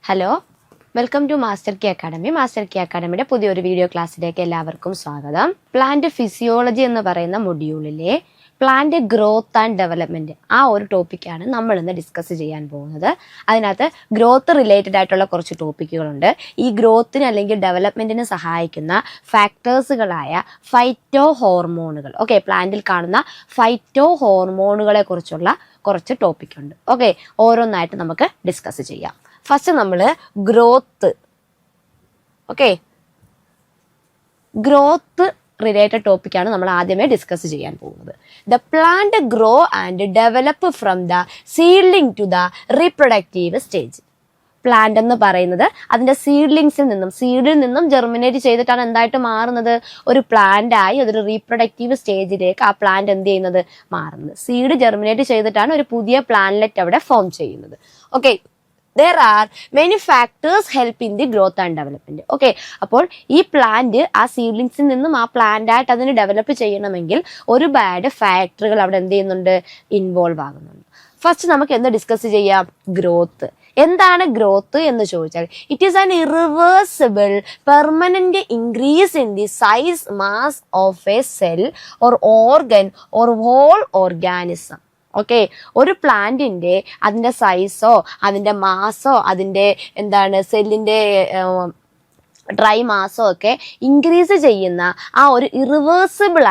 Hello, welcome to master K academy. Master K അക്കാഡമിയുടെ പുതിയൊരു video ക്ലാസ്സിലേക്ക് എല്ലാവർക്കും സ്വാഗതം. പ്ലാന്റ് ഫിസിയോളജി എന്ന് പറയുന്ന മൊഡ്യൂളിലെ പ്ലാന്റ് ഗ്രോത്ത് ആൻഡ് ഡെവലപ്മെൻറ്റ് ആ ഒരു ടോപ്പിക്കാണ് നമ്മൾ ഇന്ന് ഡിസ്കസ് ചെയ്യാൻ പോകുന്നത്. അതിനകത്ത് ഗ്രോത്ത് റിലേറ്റഡ് ആയിട്ടുള്ള കുറച്ച് ടോപ്പിക്കുകളുണ്ട്. ഈ ഗ്രോത്തിന് അല്ലെങ്കിൽ ഡെവലപ്മെൻറ്റിന് സഹായിക്കുന്ന ഫാക്ടേഴ്സുകളായ ഫൈറ്റോ ഹോർമോണുകൾ, ഓക്കെ, പ്ലാന്റിൽ കാണുന്ന ഫൈറ്റോ ഹോർമോണുകളെ കുറിച്ചുള്ള കുറച്ച് ടോപ്പിക്കുണ്ട്. ഓക്കെ, ഓരോന്നായിട്ട് നമുക്ക് ഡിസ്കസ് ചെയ്യാം. ഫസ്റ്റ് നമ്മൾ ഗ്രോത്ത്, ഓക്കെ, ഗ്രോത്ത് റിലേറ്റഡ് ടോപ്പിക്കാണ് നമ്മൾ ആദ്യമേ ഡിസ്കസ് ചെയ്യാൻ പോകുന്നത്. The plant grow and develop from the seedling to the reproductive stage. Plant എന്ന് പറയുന്നത് അതിൻ്റെ സീഡിൽ നിന്നും ജെർമിനേറ്റ് ചെയ്തിട്ടാണ് എന്തായിട്ട് മാറുന്നത്, ഒരു പ്ലാന്റ് ആയി അതൊരു റീപ്രൊഡക്റ്റീവ് സ്റ്റേജിലേക്ക് ആ പ്ലാന്റ് എന്ത് ചെയ്യുന്നത്, മാറുന്നത്. സീഡ് ജെർമിനേറ്റ് ചെയ്തിട്ടാണ് ഒരു പുതിയ പ്ലാന്റ്ലെറ്റ് അവിടെ ഫോം ചെയ്യുന്നത്. Okay, there are many factors help in the growth and development. Okay, അപ്പോൾ ഈ പ്ലാന്റ് ആ സീഡ്ലിങ്സിൽ നിന്നും ആ പ്ലാന്റ് ആയിട്ട് അതിന് ഡെവലപ്പ് ചെയ്യണമെങ്കിൽ ഒരുപാട് ഫാക്ടറുകൾ അവിടെ എന്ത് ചെയ്യുന്നുണ്ട്, ഇൻവോൾവ് ആകുന്നുണ്ട്. ഫസ്റ്റ് നമുക്ക് എന്ത് ഡിസ്കസ് ചെയ്യാം, ഗ്രോത്ത്. എന്താണ് ഗ്രോത്ത് എന്ന് ചോദിച്ചാൽ, it is an irreversible permanent increase in the size mass of a cell or organ or whole organism. Okay, ഒരു പ്ലാന്റിൻ്റെ അതിൻ്റെ സൈസോ അതിൻ്റെ മാസോ അതിൻ്റെ സെല്ലിൻ്റെ ഡ്രൈ മാസോ ഒക്കെ ഇൻക്രീസ് ചെയ്യുന്ന ആ ഒരു ഇറിവേഴ്സിബിൾ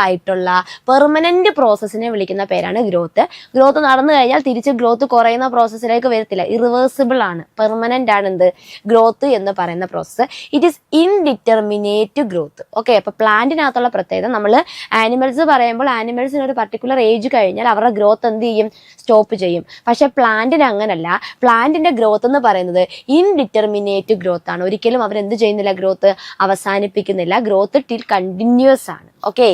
ആയിട്ടുള്ള പെർമനന്റ് പ്രോസസ്സിനെ വിളിക്കുന്ന പേരാണ് ഗ്രോത്ത്. ഗ്രോത്ത് നടന്നു കഴിഞ്ഞാൽ തിരിച്ച് ഗ്രോത്ത് കുറയുന്ന പ്രോസസ്സിലേക്ക് വരത്തില്ല, ഇറിവേഴ്സിബിൾ ആണ്, പെർമനന്റ് ആണ് എന്ത് ഗ്രോത്ത് എന്ന് പറയുന്ന process. It is indeterminate growth. Okay, അപ്പോൾ പ്ലാന്റിനകത്തുള്ള പ്രത്യേകത, നമ്മൾ ആനിമൽസ് പറയുമ്പോൾ ആനിമൽസിന് ഒരു പർട്ടിക്കുലർ ഏജ് കഴിഞ്ഞാൽ അവരുടെ ഗ്രോത്ത് എന്ത് ചെയ്യും, സ്റ്റോപ്പ് ചെയ്യും. പക്ഷെ പ്ലാന്റിന് അങ്ങനല്ല. പ്ലാന്റിന്റെ ഗ്രോത്ത് എന്ന് പറയുന്നത് ഇൻഡിറ്റർമിനേറ്റ് ഗ്രോത്ത് ആണ്. ഒരിക്കലും അവർ എന്ത് ചെയ്യുന്നില്ല, ഗ്രോത്ത് അവസാനിപ്പിക്കുന്നില്ല. ഗ്രോത്ത് ടിൽ കണ്ടിന്യൂസ് ആണ്. Okay,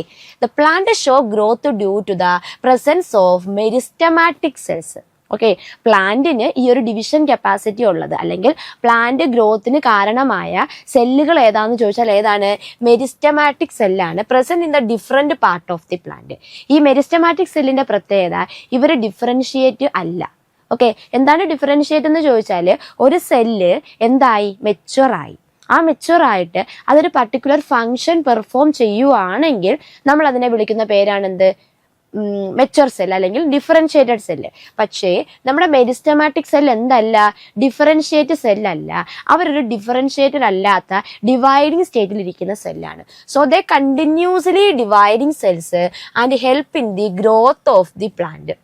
the plant show growth due to the presence of meristematic cells. Okay, പ്ലാന്റിന് ഈ ഒരു ഡിവിഷൻ കപ്പാസിറ്റി ഉള്ളത് അല്ലെങ്കിൽ പ്ലാന്റ് ഗ്രോത്തിന് കാരണമായ സെല്ലുകൾ ഏതാണെന്ന് ചോദിച്ചാൽ ഏതാണ്, മെരിസ്റ്റമാറ്റിക് സെല്ലാണ് present in the different part of the plant. ഈ മെരിസ്റ്റമാറ്റിക് സെല്ലിന്റെ പ്രത്യേകത, ഇവർ ഡിഫറൻഷിയേറ്റ് അല്ല. ഓക്കെ, എന്താണ് ഡിഫറൻഷിയേറ്റ് എന്ന് ചോദിച്ചാൽ, ഒരു സെല്ല് എന്തായി, മെച്ചുവറായി. ആ മെച്ചുവറായിട്ട് അതൊരു പർട്ടിക്കുലർ ഫങ്ഷൻ പെർഫോം ചെയ്യുവാണെങ്കിൽ നമ്മൾ അതിനെ വിളിക്കുന്ന പേരാണ് എന്ത്, മെച്ചുവർ സെൽ അല്ലെങ്കിൽ ഡിഫറൻഷിയേറ്റഡ് സെല്ല്. പക്ഷേ നമ്മുടെ മെരിസ്റ്റമാറ്റിക് സെൽ എന്തല്ല, ഡിഫറൻഷിയേറ്റ് സെല്ലല്ല. അവരൊരു ഡിഫറൻഷിയേറ്റഡ് അല്ലാത്ത ഡിവൈഡിങ് സ്റ്റേറ്റിലിരിക്കുന്ന സെല്ലാണ്. So they continuously dividing cells and help in the growth of the plant.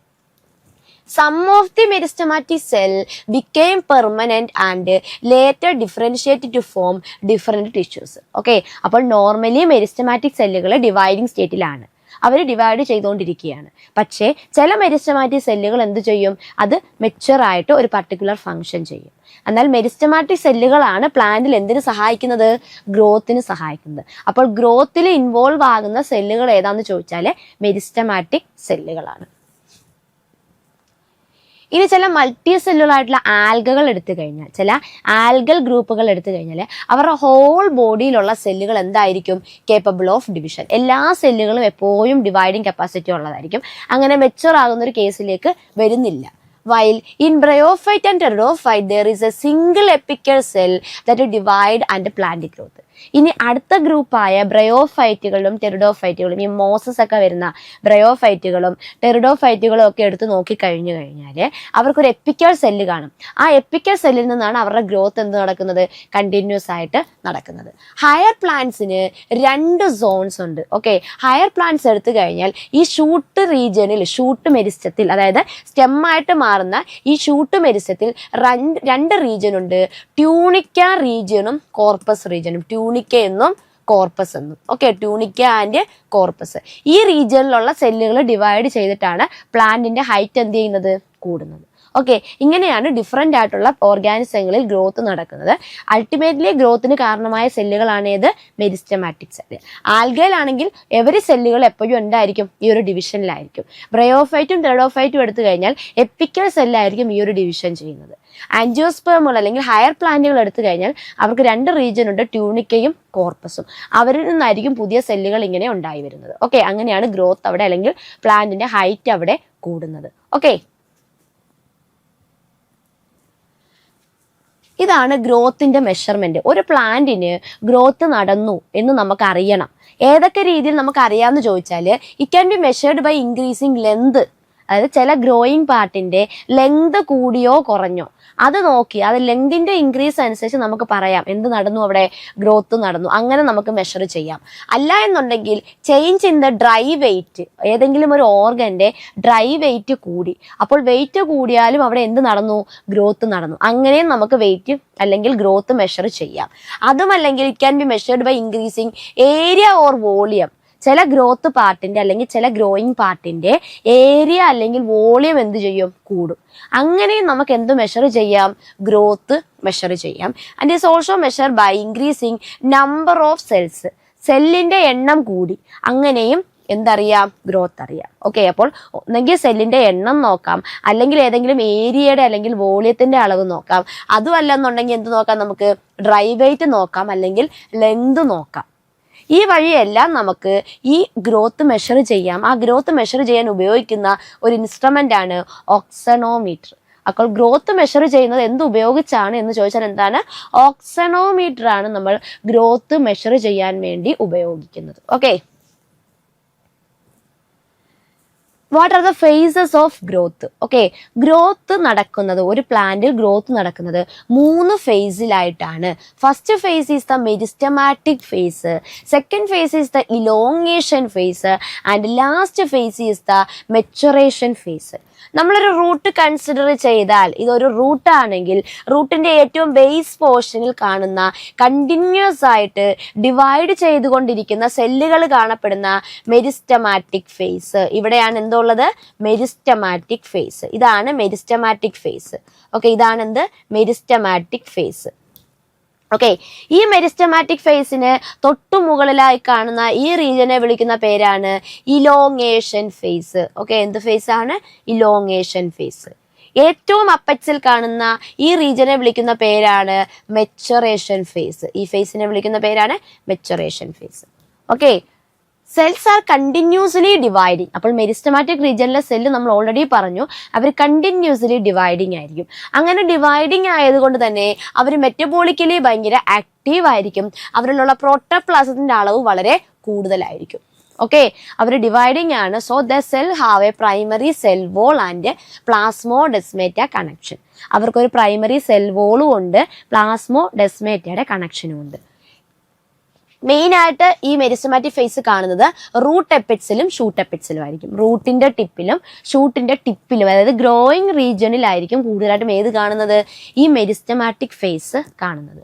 Some of the meristematic cell became permanent and later differentiated to form different tissues. Okay, അപ്പോൾ normally meristematic സെല്ലുകൾ dividing സ്റ്റേറ്റിലാണ്, അവർ divide ചെയ്തുകൊണ്ടിരിക്കുകയാണ്. പക്ഷേ ചില meristematic സെല്ലുകൾ എന്ത് ചെയ്യും, അത് മെച്ചുവറായിട്ട് ഒരു പർട്ടിക്കുലർ ഫങ്ഷൻ ചെയ്യും. എന്നാൽ മെരിസ്റ്റമാറ്റിക് സെല്ലുകളാണ് പ്ലാന്റിൽ എന്തിനു സഹായിക്കുന്നത്, ഗ്രോത്തിന് സഹായിക്കുന്നത്. അപ്പോൾ ഗ്രോത്തിൽ ഇൻവോൾവ് ആകുന്ന സെല്ലുകൾ ഏതാണെന്ന് ചോദിച്ചാൽ മെരിസ്റ്റമാറ്റിക് സെല്ലുകളാണ്. ഇനി ചില മൾട്ടി സെല്ലുകളായിട്ടുള്ള ആൽഗകൾ എടുത്തു കഴിഞ്ഞാൽ, ചില ആൽഗൽ ഗ്രൂപ്പുകൾ എടുത്തു കഴിഞ്ഞാൽ അവരുടെ ഹോൾ ബോഡിയിലുള്ള സെല്ലുകൾ എന്തായിരിക്കും, കേപ്പബിൾ ഓഫ് ഡിവിഷൻ. എല്ലാ സെല്ലുകളും എപ്പോഴും ഡിവൈഡിങ് കപ്പാസിറ്റി ഉള്ളതായിരിക്കും. അങ്ങനെ മെച്ചുവർ ആകുന്ന ഒരു കേസിലേക്ക് വരുന്നില്ല. While in bryophyte and pteridophyte there is a single apical cell that divide and plant growth. ഇനി അടുത്ത ഗ്രൂപ്പായ ബ്രയോഫൈറ്റുകളും ടെറിഡോഫൈറ്റുകളും, ഈ മോസസ് ഒക്കെ വരുന്ന ബ്രയോഫൈറ്റുകളും ടെറിഡോഫൈറ്റുകളും ഒക്കെ എടുത്ത് നോക്കിക്കഴിഞ്ഞു കഴിഞ്ഞാൽ അവർക്കൊരു എപ്പിക്കൽ സെല്ല് കാണും. ആ എപ്പിക്കൽ സെല്ലിൽ നിന്നാണ് അവരുടെ ഗ്രോത്ത് എന്ത് നടക്കുന്നത്, കണ്ടിന്യൂസ് ആയിട്ട് നടക്കുന്നത്. ഹയർ പ്ലാന്റ്സിന് 2 സോൺസ് ഉണ്ട്. ഓക്കെ, ഹയർ പ്ലാന്റ്സ് എടുത്തു കഴിഞ്ഞാൽ ഈ ഷൂട്ട് റീജിയനിൽ, ഷൂട്ട് മെരിസ്റ്റത്തിൽ, അതായത് സ്റ്റെമ്മായിട്ട് മാറുന്ന ഈ ഷൂട്ട് മെരിസ്റ്റത്തിൽ 2 റീജിയൻ ഉണ്ട്, ട്യൂണിക്ക റീജിയനും കോർപ്പസ് റീജിയനും. ട്യൂണിക്ക എന്നും കോർപ്പസ് എന്നും. Okay, tunica and corpus. ഈ റീജിയനിലുള്ള സെല്ലുകൾ ഡിവൈഡ് ചെയ്തിട്ടാണ് പ്ലാന്റിന്റെ ഹൈറ്റ് എന്ത് ചെയ്യുന്നത്, കൂടുന്നത്. ഓക്കെ, ഇങ്ങനെയാണ് ഡിഫറെൻ്റ് ആയിട്ടുള്ള ഓർഗാനിസങ്ങളിൽ ഗ്രോത്ത് നടക്കുന്നത്. അൾട്ടിമേറ്റ്ലി ഗ്രോത്തിന് കാരണമായ സെല്ലുകളാണ് ഏത്, മെരിസ്റ്റമാറ്റിക് സെല്ല്. ആൽഗയിലാണെങ്കിൽ എവരി സെല്ലുകൾ എപ്പോഴും എന്തായിരിക്കും, ഈ ഒരു ഡിവിഷനിലായിരിക്കും. ബ്രയോഫൈറ്റും ടെറിഡോഫൈറ്റും എടുത്തു കഴിഞ്ഞാൽ എപ്പിക്കൽ സെല്ലായിരിക്കും ഈ ഒരു ഡിവിഷൻ ചെയ്യുന്നത്. ആൻജിയോസ്പേമുകൾ അല്ലെങ്കിൽ ഹയർ പ്ലാന്റുകൾ എടുത്തു കഴിഞ്ഞാൽ അവർക്ക് 2 റീജിയൻ ഉണ്ട്, ട്യൂണിക്കയും കോർപ്പസും. അവരിൽ നിന്നായിരിക്കും പുതിയ സെല്ലുകൾ ഇങ്ങനെ ഉണ്ടായി വരുന്നത്. ഓക്കെ, അങ്ങനെയാണ് ഗ്രോത്ത് അവിടെ അല്ലെങ്കിൽ പ്ലാന്റിന്റെ ഹൈറ്റ് അവിടെ കൂടുന്നത്. ഓക്കെ, ഇതാണ് ഗ്രോത്തിന്റെ മെഷർമെന്റ്. ഒരു പ്ലാന്റിന് ഗ്രോത്ത് നടന്നു എന്ന് നമുക്ക് അറിയണം. ഏതൊക്കെ രീതിയിൽ നമുക്ക് അറിയാമെന്ന് ചോദിച്ചാൽ, it can be measured by increasing length. അതായത് ചില ഗ്രോയിങ് പാർട്ടിന്റെ ലെങ്ത് കൂടിയോ കുറഞ്ഞോ അത് നോക്കി, അത് ലെങ്തിന്റെ ഇൻക്രീസ് അനുസരിച്ച് നമുക്ക് പറയാം എന്ത് നടന്നു, അവിടെ ഗ്രോത്ത് നടന്നു. അങ്ങനെ നമുക്ക് മെഷർ ചെയ്യാം. അല്ല എന്നുണ്ടെങ്കിൽ change in the dry weight, ഏതെങ്കിലും ഒരു ഓർഗന്റെ ഡ്രൈ വെയിറ്റ് കൂടി, അപ്പോൾ വെയിറ്റ് കൂടിയാലും അവിടെ എന്ത് നടന്നു, ഗ്രോത്ത് നടന്നു. അങ്ങനെയും നമുക്ക് വെയിറ്റ് അല്ലെങ്കിൽ ഗ്രോത്ത് മെഷർ ചെയ്യാം. അതുമല്ലെങ്കിൽ it can be measured by increasing area or volume. ചില ഗ്രോത്ത് പാർട്ടിന്റെ അല്ലെങ്കിൽ ചില ഗ്രോയിങ് പാർട്ടിന്റെ ഏരിയ അല്ലെങ്കിൽ വോളിയം എന്ത് ചെയ്യും, കൂടും. അങ്ങനെയും നമുക്ക് എന്ത് മെഷർ ചെയ്യാം, ഗ്രോത്ത് മെഷർ ചെയ്യാം. And is also measure by increasing number of cells. സെല്ലിന്റെ എണ്ണം കൂടി, അങ്ങനെയും എന്തറിയാം, ഗ്രോത്ത് അറിയാം. ഓക്കെ, അപ്പോൾ ഒന്നെങ്കിൽ സെല്ലിന്റെ എണ്ണം നോക്കാം, അല്ലെങ്കിൽ ഏതെങ്കിലും ഏരിയയുടെ അല്ലെങ്കിൽ വോളിയത്തിന്റെ അളവ് നോക്കാം. അതുമല്ല എന്നുണ്ടെങ്കിൽ എന്ത് നോക്കാം, നമുക്ക് ഡ്രൈ വെയിറ്റ് നോക്കാം, അല്ലെങ്കിൽ ലെങ്ത് നോക്കാം. ഈ വഴിയെല്ലാം നമുക്ക് ഈ ഗ്രോത്ത് മെഷർ ചെയ്യാം. ആ ഗ്രോത്ത് മെഷർ ചെയ്യാൻ ഉപയോഗിക്കുന്ന ഒരു ഇൻസ്ട്രുമെന്റ് ആണ് ഓക്സണോമീറ്റർ. അപ്പോൾ ഗ്രോത്ത് മെഷർ ചെയ്യുന്നത് എന്ത് ഉപയോഗിച്ചാണ് എന്ന് ചോദിച്ചാൽ എന്താണ്, ഓക്സണോമീറ്റർ ആണ് നമ്മൾ ഗ്രോത്ത് മെഷർ ചെയ്യാൻ വേണ്ടി ഉപയോഗിക്കുന്നത്. Okay, what are the phases of growth? Okay, growth നടക്കുന്നത്, ഒരു പ്ലാന്റിൽ ഗ്രോത്ത് നടക്കുന്നത് 3 ഫേസിലായിട്ടാണ്. First phase is the meristematic phase, second phase is the elongation phase, and last phase is the maturation phase. നമ്മളൊരു root consider ചെയ്താൽ, ഇതൊരു റൂട്ടാണെങ്കിൽ റൂട്ടിന്റെ ഏറ്റവും base പോർഷനിൽ കാണുന്ന കണ്ടിന്യൂസ് ആയിട്ട് ഡിവൈഡ് ചെയ്തുകൊണ്ടിരിക്കുന്ന സെല്ലുകൾ കാണപ്പെടുന്ന മെരിസ്റ്റമാറ്റിക് ഫേസ്, ഇവിടെയാണ് എന്തുള്ളത്, മെരിസ്റ്റമാറ്റിക് ഫേസ്. ഇതാണ് മെരിസ്റ്റമാറ്റിക് ഫേസ്. ഓക്കെ, ഇതാണ് എന്ത്, മെരിസ്റ്റമാറ്റിക് ഫേസ്. ഓക്കെ, ഈ മെരിസ്റ്റമാറ്റിക് ഫേസിന് തൊട്ടു മുകളിലായി കാണുന്ന ഈ റീജിയനെ വിളിക്കുന്ന പേരാണ് ഇലോങ്ങേഷൻ ഫേസ്. ഓക്കെ, എന്ത് ഫേസ് ആണ്, ഇലോങ്ങേഷൻ ഫേസ്. ഏറ്റവും അപ്പക്സിൽ കാണുന്ന ഈ റീജിയനെ വിളിക്കുന്ന പേരാണ് മെച്ചുറേഷൻ ഫേസ്. ഈ ഫേസിനെ വിളിക്കുന്ന പേരാണ് maturation phase. Okay, cells are continuously dividing. അപ്പോൾ മെരിസ്റ്റമാറ്റിക് റീജിയനിലെ സെല്ല് നമ്മൾ ഓൾറെഡി പറഞ്ഞു, അവർ കണ്ടിന്യൂസ്ലി ഡിവൈഡിങ് ആയിരിക്കും. അങ്ങനെ ഡിവൈഡിങ് ആയതുകൊണ്ട് തന്നെ അവർ മെറ്റബോളിക്കലി ഭയങ്കര ആക്റ്റീവ് ആയിരിക്കും. അവരിലുള്ള പ്രോട്ടോപ്ലാസത്തിന്റെ അളവ് വളരെ കൂടുതലായിരിക്കും. ഓക്കെ, അവർ ഡിവൈഡിങ് ആണ്. So the cell have a primary cell wall and plasmodesmata connection. അവർക്കൊരു പ്രൈമറി സെൽ വോളും ഉണ്ട്, പ്ലാസ്മോഡെസ്മേറ്റയുടെ കണക്ഷനും ഉണ്ട്. മെയിൻ ആയിട്ട് ഈ മെരിസ്റ്റമാറ്റിക് ഫേസ് കാണുന്നത് റൂട്ട് എപ്പിഡ്സിലും ഷൂട്ട് എപ്പിഡ്സിലും ആയിരിക്കും. റൂട്ടിന്റെ ടിപ്പിലും ഷൂട്ടിന്റെ ടിപ്പിലും, അതായത് ഗ്രോയിങ് റീജിയനിലായിരിക്കും കൂടുതലായിട്ടും ഏത് കാണുന്നത്, ഈ മെരിസ്റ്റമാറ്റിക് ഫേസ് കാണുന്നത്.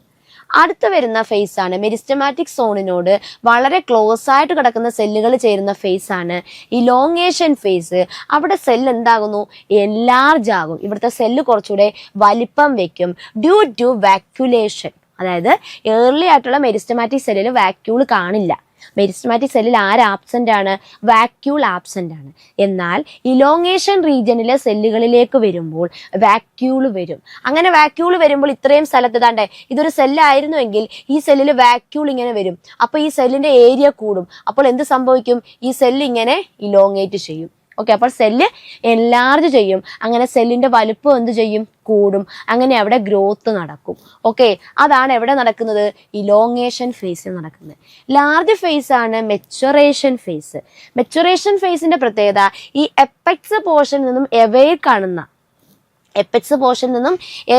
അടുത്ത് വരുന്ന ഫേസ് ആണ് മെരിസ്റ്റമാറ്റിക് സോണിനോട് വളരെ ക്ലോസ് ആയിട്ട് കിടക്കുന്ന സെല്ലുകൾ ചേരുന്ന ഫേസ് ആണ് ഇലോങ്ങേഷൻ ഫേസ്. അവിടെ സെല്ല് എന്താകുന്നു, എൻലാർജ് ആകും. ഇവിടുത്തെ സെല്ല് കുറച്ചുകൂടെ വലിപ്പം വെക്കും ഡ്യൂ ടു വാക്യുലേഷൻ. അതായത് ഏർലി ആയിട്ടുള്ള മെരിസ്റ്റമാറ്റിക് സെല്ലിൽ വാക്യൂൾ കാണില്ല. മെരിസ്റ്റമാറ്റിക് സെല്ലിൽ ആര് ആബ്സെന്റ് ആണ്, വാക്യൂൾ ആബ്സെന്റ് ആണ്. എന്നാൽ ഇലോങ്ങേഷൻ റീജിയനിലെ സെല്ലുകളിലേക്ക് വരുമ്പോൾ വാക്യൂൾ വരും. അങ്ങനെ വാക്യൂൾ വരുമ്പോൾ ഇത്രയും സ്ഥലത്ത് താണ്ടേ ഇതൊരു സെല്ലായിരുന്നുവെങ്കിൽ ഈ സെല്ലിൽ വാക്യൂൾ ഇങ്ങനെ വരും. അപ്പോൾ ഈ സെല്ലിന്റെ ഏരിയ കൂടും. അപ്പോൾ എന്ത് സംഭവിക്കും, ഈ സെല്ല് ഇങ്ങനെ ഇലോങ്ങേറ്റ് ചെയ്യും. ഓക്കെ, അപ്പോൾ സെല്ല് എൻലാർജ് ചെയ്യും. അങ്ങനെ സെല്ലിന്റെ വലുപ്പം എന്ത് ചെയ്യും, കൂടും. അങ്ങനെ അവിടെ ഗ്രോത്ത് നടക്കും. ഓക്കെ, അതാണ് എവിടെ നടക്കുന്നത്, ഇലോങ്ങേഷൻ ഫേസിൽ നടക്കുന്നത്. ലാർജ് ഫേസ് ആണ് മെച്ചുറേഷൻ ഫേസ്. മെച്ചുറേഷൻ ഫേസിന്റെ പ്രത്യേകത ഈ എപ്പെക്സ് പോർഷനിൽ നിന്നും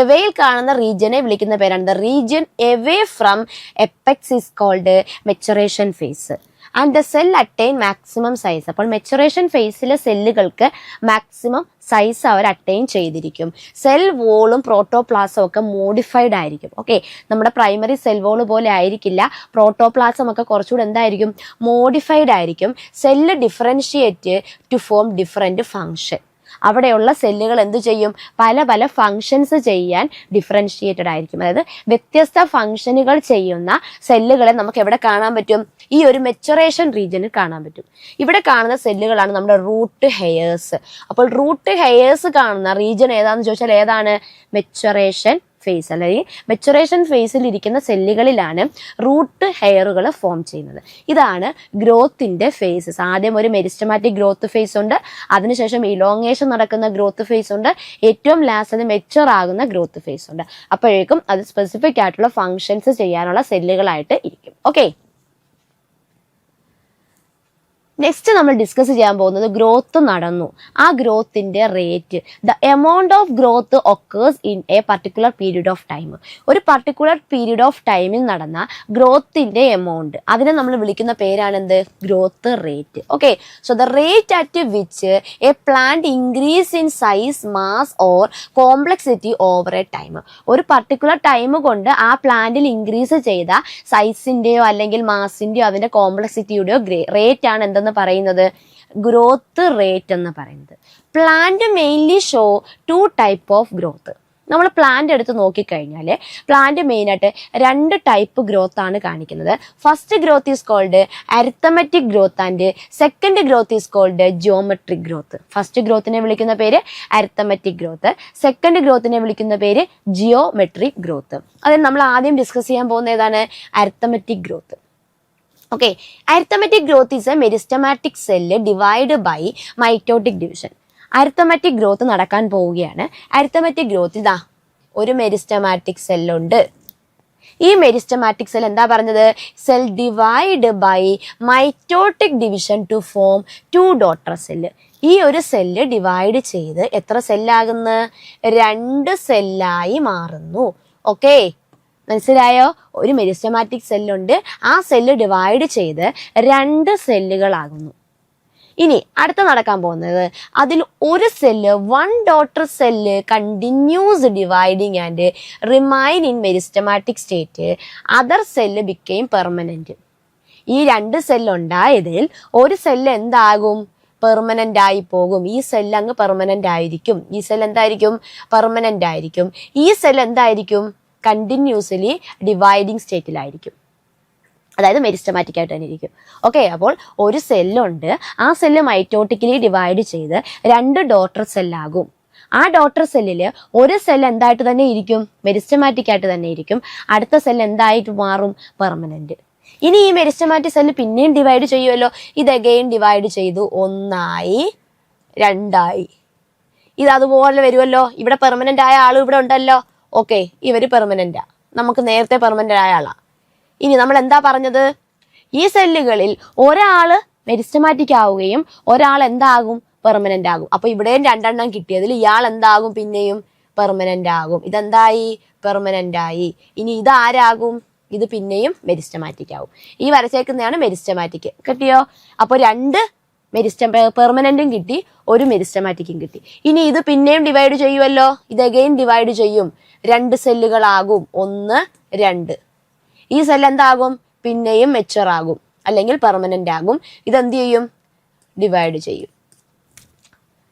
എവയിൽ കാണുന്ന റീജിയനെ വിളിക്കുന്ന പേരാണ് the region away from apex is called maturation phase. And the cell attain maximum size. അപ്പോൾ മെച്ചുറേഷൻ ഫേസിലെ സെല്ലുകൾക്ക് മാക്സിമം സൈസ് അവർ അറ്റൈൻ ചെയ്തിരിക്കും. സെൽ വോളും പ്രോട്ടോപ്ലാസം ഒക്കെ മോഡിഫൈഡ് ആയിരിക്കും. ഓക്കെ, നമ്മുടെ പ്രൈമറി സെൽ വോൾ പോലെ ആയിരിക്കില്ല. പ്രോട്ടോപ്ലാസം ഒക്കെ കുറച്ചുകൂടെ എന്തായിരിക്കും, മോഡിഫൈഡ് ആയിരിക്കും. Cell differentiate to form different function. അവിടെയുള്ള സെല്ലുകൾ എന്ത് ചെയ്യും, പല പല ഫങ്ഷൻസ് ചെയ്യാൻ ഡിഫറൻഷിയേറ്റഡ് ആയിരിക്കും. അതായത് വ്യത്യസ്ത ഫങ്ഷനുകൾ ചെയ്യുന്ന സെല്ലുകളെ നമുക്ക് എവിടെ കാണാൻ പറ്റും, ഈ ഒരു മെച്ചുറേഷൻ റീജിയനിൽ കാണാൻ പറ്റും. ഇവിടെ കാണുന്ന സെല്ലുകളാണ് നമ്മുടെ റൂട്ട് ഹെയേഴ്സ്. അപ്പോൾ റൂട്ട് ഹെയേഴ്സ് കാണുന്ന റീജിയൻ ഏതാണെന്ന് ചോദിച്ചാൽ ഏതാണ്, മെച്ചുറേഷൻ ഫേസ് അല്ലെങ്കിൽ മെച്ചുറേഷൻ ഫേസിൽ ഇരിക്കുന്ന സെല്ലുകളിലാണ് റൂട്ട് ഹെയറുകൾ ഫോം ചെയ്യുന്നത്. ഇതാണ് ഗ്രോത്തിന്റെ ഫേസസ്. ആദ്യം ഒരു മെരിസ്റ്റമാറ്റിക് ഗ്രോത്ത് ഫേസ് ഉണ്ട്, അതിനുശേഷം ഇലോങ്ങേഷൻ നടക്കുന്ന ഗ്രോത്ത് ഫേസ് ഉണ്ട്, ഏറ്റവും ലാസ്റ്റ് മെച്ചുർ ആകുന്ന ഗ്രോത്ത് ഫേസ് ഉണ്ട്. അപ്പോഴേക്കും അത് സ്പെസിഫിക് ആയിട്ടുള്ള ഫങ്ഷൻസ് ചെയ്യാനുള്ള സെല്ലുകളായിട്ട് ഇരിക്കും. ഓക്കെ, നെക്സ്റ്റ് നമ്മൾ ഡിസ്കസ് ചെയ്യാൻ പോകുന്നത് ഗ്രോത്ത് നടന്നു, ആ ഗ്രോത്തിന്റെ rate. The amount of growth occurs in a particular period of time. ഒരു പർട്ടിക്കുലർ പീരീഡ് ഓഫ് ടൈമിൽ നടന്ന ഗ്രോത്തിന്റെ എമൗണ്ട്, അതിനെ നമ്മൾ വിളിക്കുന്ന പേരാണ് എന്ത്? Growth rate. Okay, so the rate at which a plant increase in size, mass or complexity over a time. ഒരു പർട്ടിക്കുലർ ടൈം കൊണ്ട് ആ പ്ലാന്റിൽ ഇൻക്രീസ് ചെയ്ത സൈസിന്റെയോ അല്ലെങ്കിൽ മാസിന്റെയോ അതിന്റെ കോംപ്ലക്സിറ്റിയുടെയോ റേറ്റ് ആണ് എന്തെന്ന് പറയുന്നത്? ഗ്രോത്ത് റേറ്റ് എന്ന് പറയുന്നത്. Plant mainly show 2 type of growth. നമ്മൾ പ്ലാന്റ് എടുത്ത് നോക്കിക്കഴിഞ്ഞാൽ പ്ലാന്റ് മെയിനായിട്ട് 2 ടൈപ്പ് ഗ്രോത്ത് ആണ് കാണിക്കുന്നത്. First growth is called arithmetic growth and second growth is called geometric growth. First ഗ്രോത്തിനെ വിളിക്കുന്ന പേര് അരിത്തമെറ്റിക് ഗ്രോത്ത്, സെക്കൻഡ് ഗ്രോത്തിനെ വിളിക്കുന്ന പേര് ജിയോമെട്രിക് ഗ്രോത്ത്. അതിന് നമ്മൾ ആദ്യം ഡിസ്കസ് ചെയ്യാൻ പോകുന്ന ഏതാണ്? Arithmetic growth. Okay, arithmetic growth is a meristematic cell divided by mitotic division. Arithmetic growth നടക്കാൻ പോവുകയാണ്. Arithmetic growth ഇതാ ഒരു മെരിസ്റ്റമാറ്റിക് സെൽ ഉണ്ട്. ഈ മെരിസ്റ്റമാറ്റിക് സെൽ എന്താ പറഞ്ഞത്? Cell divide by mitotic division to form 2 daughter cell. ഈ ഒരു സെല്ല് ഡിവൈഡ് ചെയ്ത് എത്ര സെല്ലാകുന്നു? 2 സെല്ലായി മാറുന്നു. ഓക്കെ, മനസ്സിലായോ? ഒരു മെരിസ്റ്റമാറ്റിക് സെല്ലുണ്ട്, ആ സെല്ല് ഡിവൈഡ് ചെയ്ത് 2 സെല്ലുകളാകുന്നു. ഇനി അടുത്ത നടക്കാൻ പോകുന്നത്, അതിൽ ഒരു cell 1 daughter cell continues dividing and remain in meristematic state, other cell became permanent. ഈ 2 സെല്ല് ഉണ്ടായതിൽ ഒരു സെല്ല് എന്താകും? പെർമനന്റ് ആയി പോകും. ഈ സെല്ല് അങ്ങ് പെർമനന്റ് ആയിരിക്കും. ഈ സെല്ല് എന്തായിരിക്കും? പെർമനന്റ് ആയിരിക്കും. ഈ സെല്ല് എന്തായിരിക്കും? കണ്ടിന്യൂസ്ലി ഡിവൈഡിങ് സ്റ്റേറ്റിലായിരിക്കും, അതായത് മെരിസ്റ്റമാറ്റിക് ആയിട്ട് തന്നെ ഇരിക്കും. ഓക്കെ, അപ്പോൾ ഒരു സെല്ലുണ്ട്, ആ സെല്ല് മൈറ്റോട്ടിക്കലി ഡിവൈഡ് ചെയ്ത് 2 ഡോട്ടർ സെല്ലാകും. ആ ഡോട്ടർ സെല്ലിൽ ഒരു സെല്ല് എന്തായിട്ട് തന്നെ ഇരിക്കും? മെരിസ്റ്റമാറ്റിക് ആയിട്ട് തന്നെ ഇരിക്കും. അടുത്ത സെല്ല് എന്തായിട്ട് മാറും? പെർമനന്റ്. ഇനി ഈ മെരിസ്റ്റമാറ്റിക് സെല്ല് പിന്നെയും ഡിവൈഡ് ചെയ്യുമല്ലോ. ഇത് അഗെയിൻ ഡിവൈഡ് ചെയ്തു, 1 ആയി, 2 ആയി. ഇത് അതുപോലെ വരുമല്ലോ. ഇവിടെ പെർമനന്റ് ആയ ആളും ഇവിടെ ഉണ്ടല്ലോ. ഓക്കെ, ഇവര് പെർമനന്റാ, നമുക്ക് നേരത്തെ പെർമനന്റ് ആയ ആളാ. ഇനി നമ്മൾ എന്താ പറഞ്ഞത്? ഈ സെല്ലുകളിൽ ഒരാള് മെരിസ്റ്റമാറ്റിക് ആവുകയും ഒരാൾ എന്താകും? പെർമനന്റ് ആകും. അപ്പൊ ഇവിടെയും 2 എണ്ണം കിട്ടിയതിൽ ഇയാൾ എന്താകും? പിന്നെയും പെർമനന്റ് ആകും. ഇതെന്തായി? പെർമനന്റ് ആയി. ഇനി ഇതാരാകും? ഇത് പിന്നെയും മെരിസ്റ്റമാറ്റിക് ആവും. ഈ വരച്ചേക്കുന്നതാണ് മെരിസ്റ്റമാറ്റിക്. കിട്ടിയോ? അപ്പൊ 2 പെർമനന്റും കിട്ടി, ഒരു മെരിസ്റ്റമാറ്റിക്കും കിട്ടി. ഇനി ഇത് പിന്നെയും ഡിവൈഡ് ചെയ്യുമല്ലോ. ഇത് അഗെയിൻ ഡിവൈഡ് ചെയ്യും, 2 സെല്ലുകളാകും, 1, 2. ഈ സെല്ല് എന്താകും? പിന്നെയും മെച്ചുർ ആകും അല്ലെങ്കിൽ പെർമനന്റ് ആകും. ഇതെന്ത് ചെയ്യും? ഡിവൈഡ് ചെയ്യും.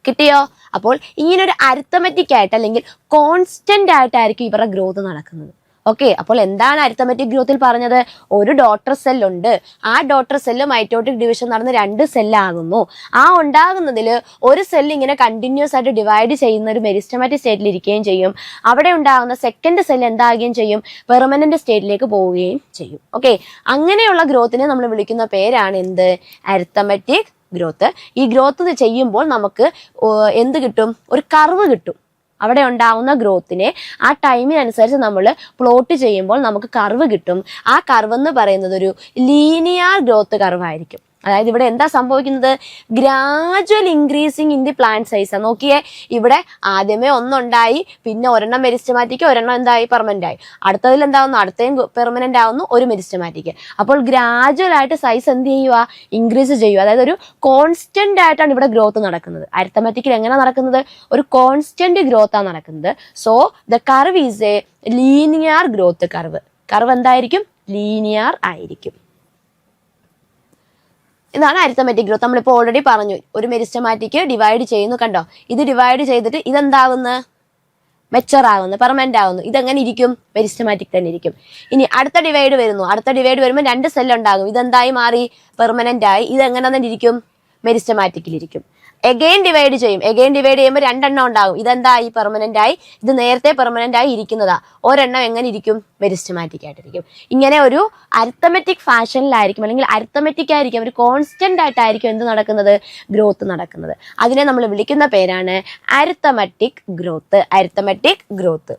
കിട്ടിയോ? അപ്പോൾ ഇങ്ങനൊരു അരിത്തമെറ്റിക് ആയിട്ട് അല്ലെങ്കിൽ കോൺസ്റ്റന്റ് ആയിട്ടായിരിക്കും ഇവരുടെ ഗ്രോത്ത് നടക്കുന്നത്. ഓക്കെ, അപ്പോൾ എന്താണ് അരിത്തമെറ്റിക് ഗ്രോത്തിൽ പറഞ്ഞത്? ഒരു ഡോട്ടർ സെല്ലുണ്ട്, ആ ഡോട്ടർ സെല്ല് മൈറ്റോട്ടിക് ഡിവിഷൻ നടന്ന് 2 സെല്ലാകുന്നു. ആ ഉണ്ടാകുന്നതിൽ ഒരു സെല്ല് ഇങ്ങനെ കണ്ടിന്യൂസ് ആയിട്ട് ഡിവൈഡ് ചെയ്യുന്ന ഒരു മെരിസ്റ്റമാറ്റിക് സ്റ്റേറ്റിൽ ഇരിക്കുകയും ചെയ്യും. അവിടെ ഉണ്ടാകുന്ന സെക്കൻഡ് സെല്ല് എന്താകുകയും ചെയ്യും? പെർമനന്റ് സ്റ്റേറ്റിലേക്ക് പോവുകയും ചെയ്യും. ഓക്കെ, അങ്ങനെയുള്ള ഗ്രോത്തിനെ നമ്മൾ വിളിക്കുന്ന പേരാണ് എന്ത്? Arithmetic growth. ഈ ഗ്രോത്ത് ചെയ്യുമ്പോൾ നമുക്ക് എന്ത് കിട്ടും? ഒരു കർവ് കിട്ടും. അവിടെ ഉണ്ടാവുന്ന ഗ്രോത്തിനെ ആ ടൈമിനനുസരിച്ച് നമ്മൾ പ്ലോട്ട് ചെയ്യുമ്പോൾ നമുക്ക് കർവ് കിട്ടും. ആ കർവ് എന്ന് പറയുന്നത് ഒരു ലീനിയർ ഗ്രോത്ത് കർവ് ആയിരിക്കും. അതായത് ഇവിടെ എന്താ സംഭവിക്കുന്നത്? Gradual increasing in the plant size. നോക്കിയേ, ഇവിടെ ആദ്യമേ 1 ഉണ്ടായി, പിന്നെ ഒരെണ്ണം മെരിസ്റ്റമാറ്റിക്, ഒരെണ്ണം എന്തായി? പെർമനന്റ് ആയി. അടുത്തതിൽ എന്താവുന്നു? അടുത്തയും പെർമനന്റ് ആവുന്നു, ഒരു മെരിസ്റ്റമാറ്റിക്. അപ്പോൾ ഗ്രാജുവൽ ആയിട്ട് സൈസ് എന്ത് ചെയ്യുക? ഇൻക്രീസ് ചെയ്യുക. അതായത് ഒരു കോൺസ്റ്റന്റ് ആയിട്ടാണ് ഇവിടെ ഗ്രോത്ത് നടക്കുന്നത്. അരിത്തമെറ്റിക്കിൽ എങ്ങനെ നടക്കുന്നത്? ഒരു കോൺസ്റ്റന്റ് ഗ്രോത്ത് ആണ് നടക്കുന്നത്. So the curve is A linear growth curve. Curve എന്തായിരിക്കും? ലീനിയർ ആയിരിക്കും. ഇതാണ് അരിത്തമെറ്റിക് ഗ്രോത്ത്. നമ്മളിപ്പോൾ ഓൾറെഡി പറഞ്ഞു, ഒരു മെരിസ്റ്റമാറ്റിക് ഡിവൈഡ് ചെയ്യുന്നു, കണ്ടോ? ഇത് ഡിവൈഡ് ചെയ്തിട്ട് ഇതെന്താവുന്നു? മെച്ചർ ആവുന്നു, പെർമനന്റ് ആവുന്നു. ഇതെങ്ങനെ ഇരിക്കും? മെരിസ്റ്റമാറ്റിക് തന്നെ ഇരിക്കും. ഇനി അടുത്ത ഡിവൈഡ് വരുന്നു. അടുത്ത ഡിവൈഡ് വരുമ്പോൾ 2 സെല്ല് ഉണ്ടാകും. ഇതെന്തായി മാറി? പെർമനന്റ് ആയി. ഇതെങ്ങനെ തന്നെ ഇരിക്കും? മെരിസ്റ്റമാറ്റിക്കിലിരിക്കും. എഗെയിൻ ഡിവൈഡ് ചെയ്യുമ്പോൾ രണ്ടെണ്ണം ഉണ്ടാകും. ഇതെന്തായി? പെർമനന്റ് ആയി. ഇത് നേരത്തെ പെർമനന്റ് ആയി ഇരിക്കുന്നതാ. ഒരെണ്ണം എങ്ങനെ ഇരിക്കും? മെരിസ്റ്റമാറ്റിക് ആയിട്ടിരിക്കും. ഇങ്ങനെ ഒരു അരിത്തമെറ്റിക് ഫാഷനിലായിരിക്കും, അല്ലെങ്കിൽ അരിത്തമെറ്റിക് ആയിരിക്കും, ഒരു കോൺസ്റ്റന്റ് ആയിട്ടായിരിക്കും എന്ത് നടക്കുന്നത്? ഗ്രോത്ത് നടക്കുന്നത്. അതിനെ നമ്മൾ വിളിക്കുന്ന പേരാണ് arithmetic growth.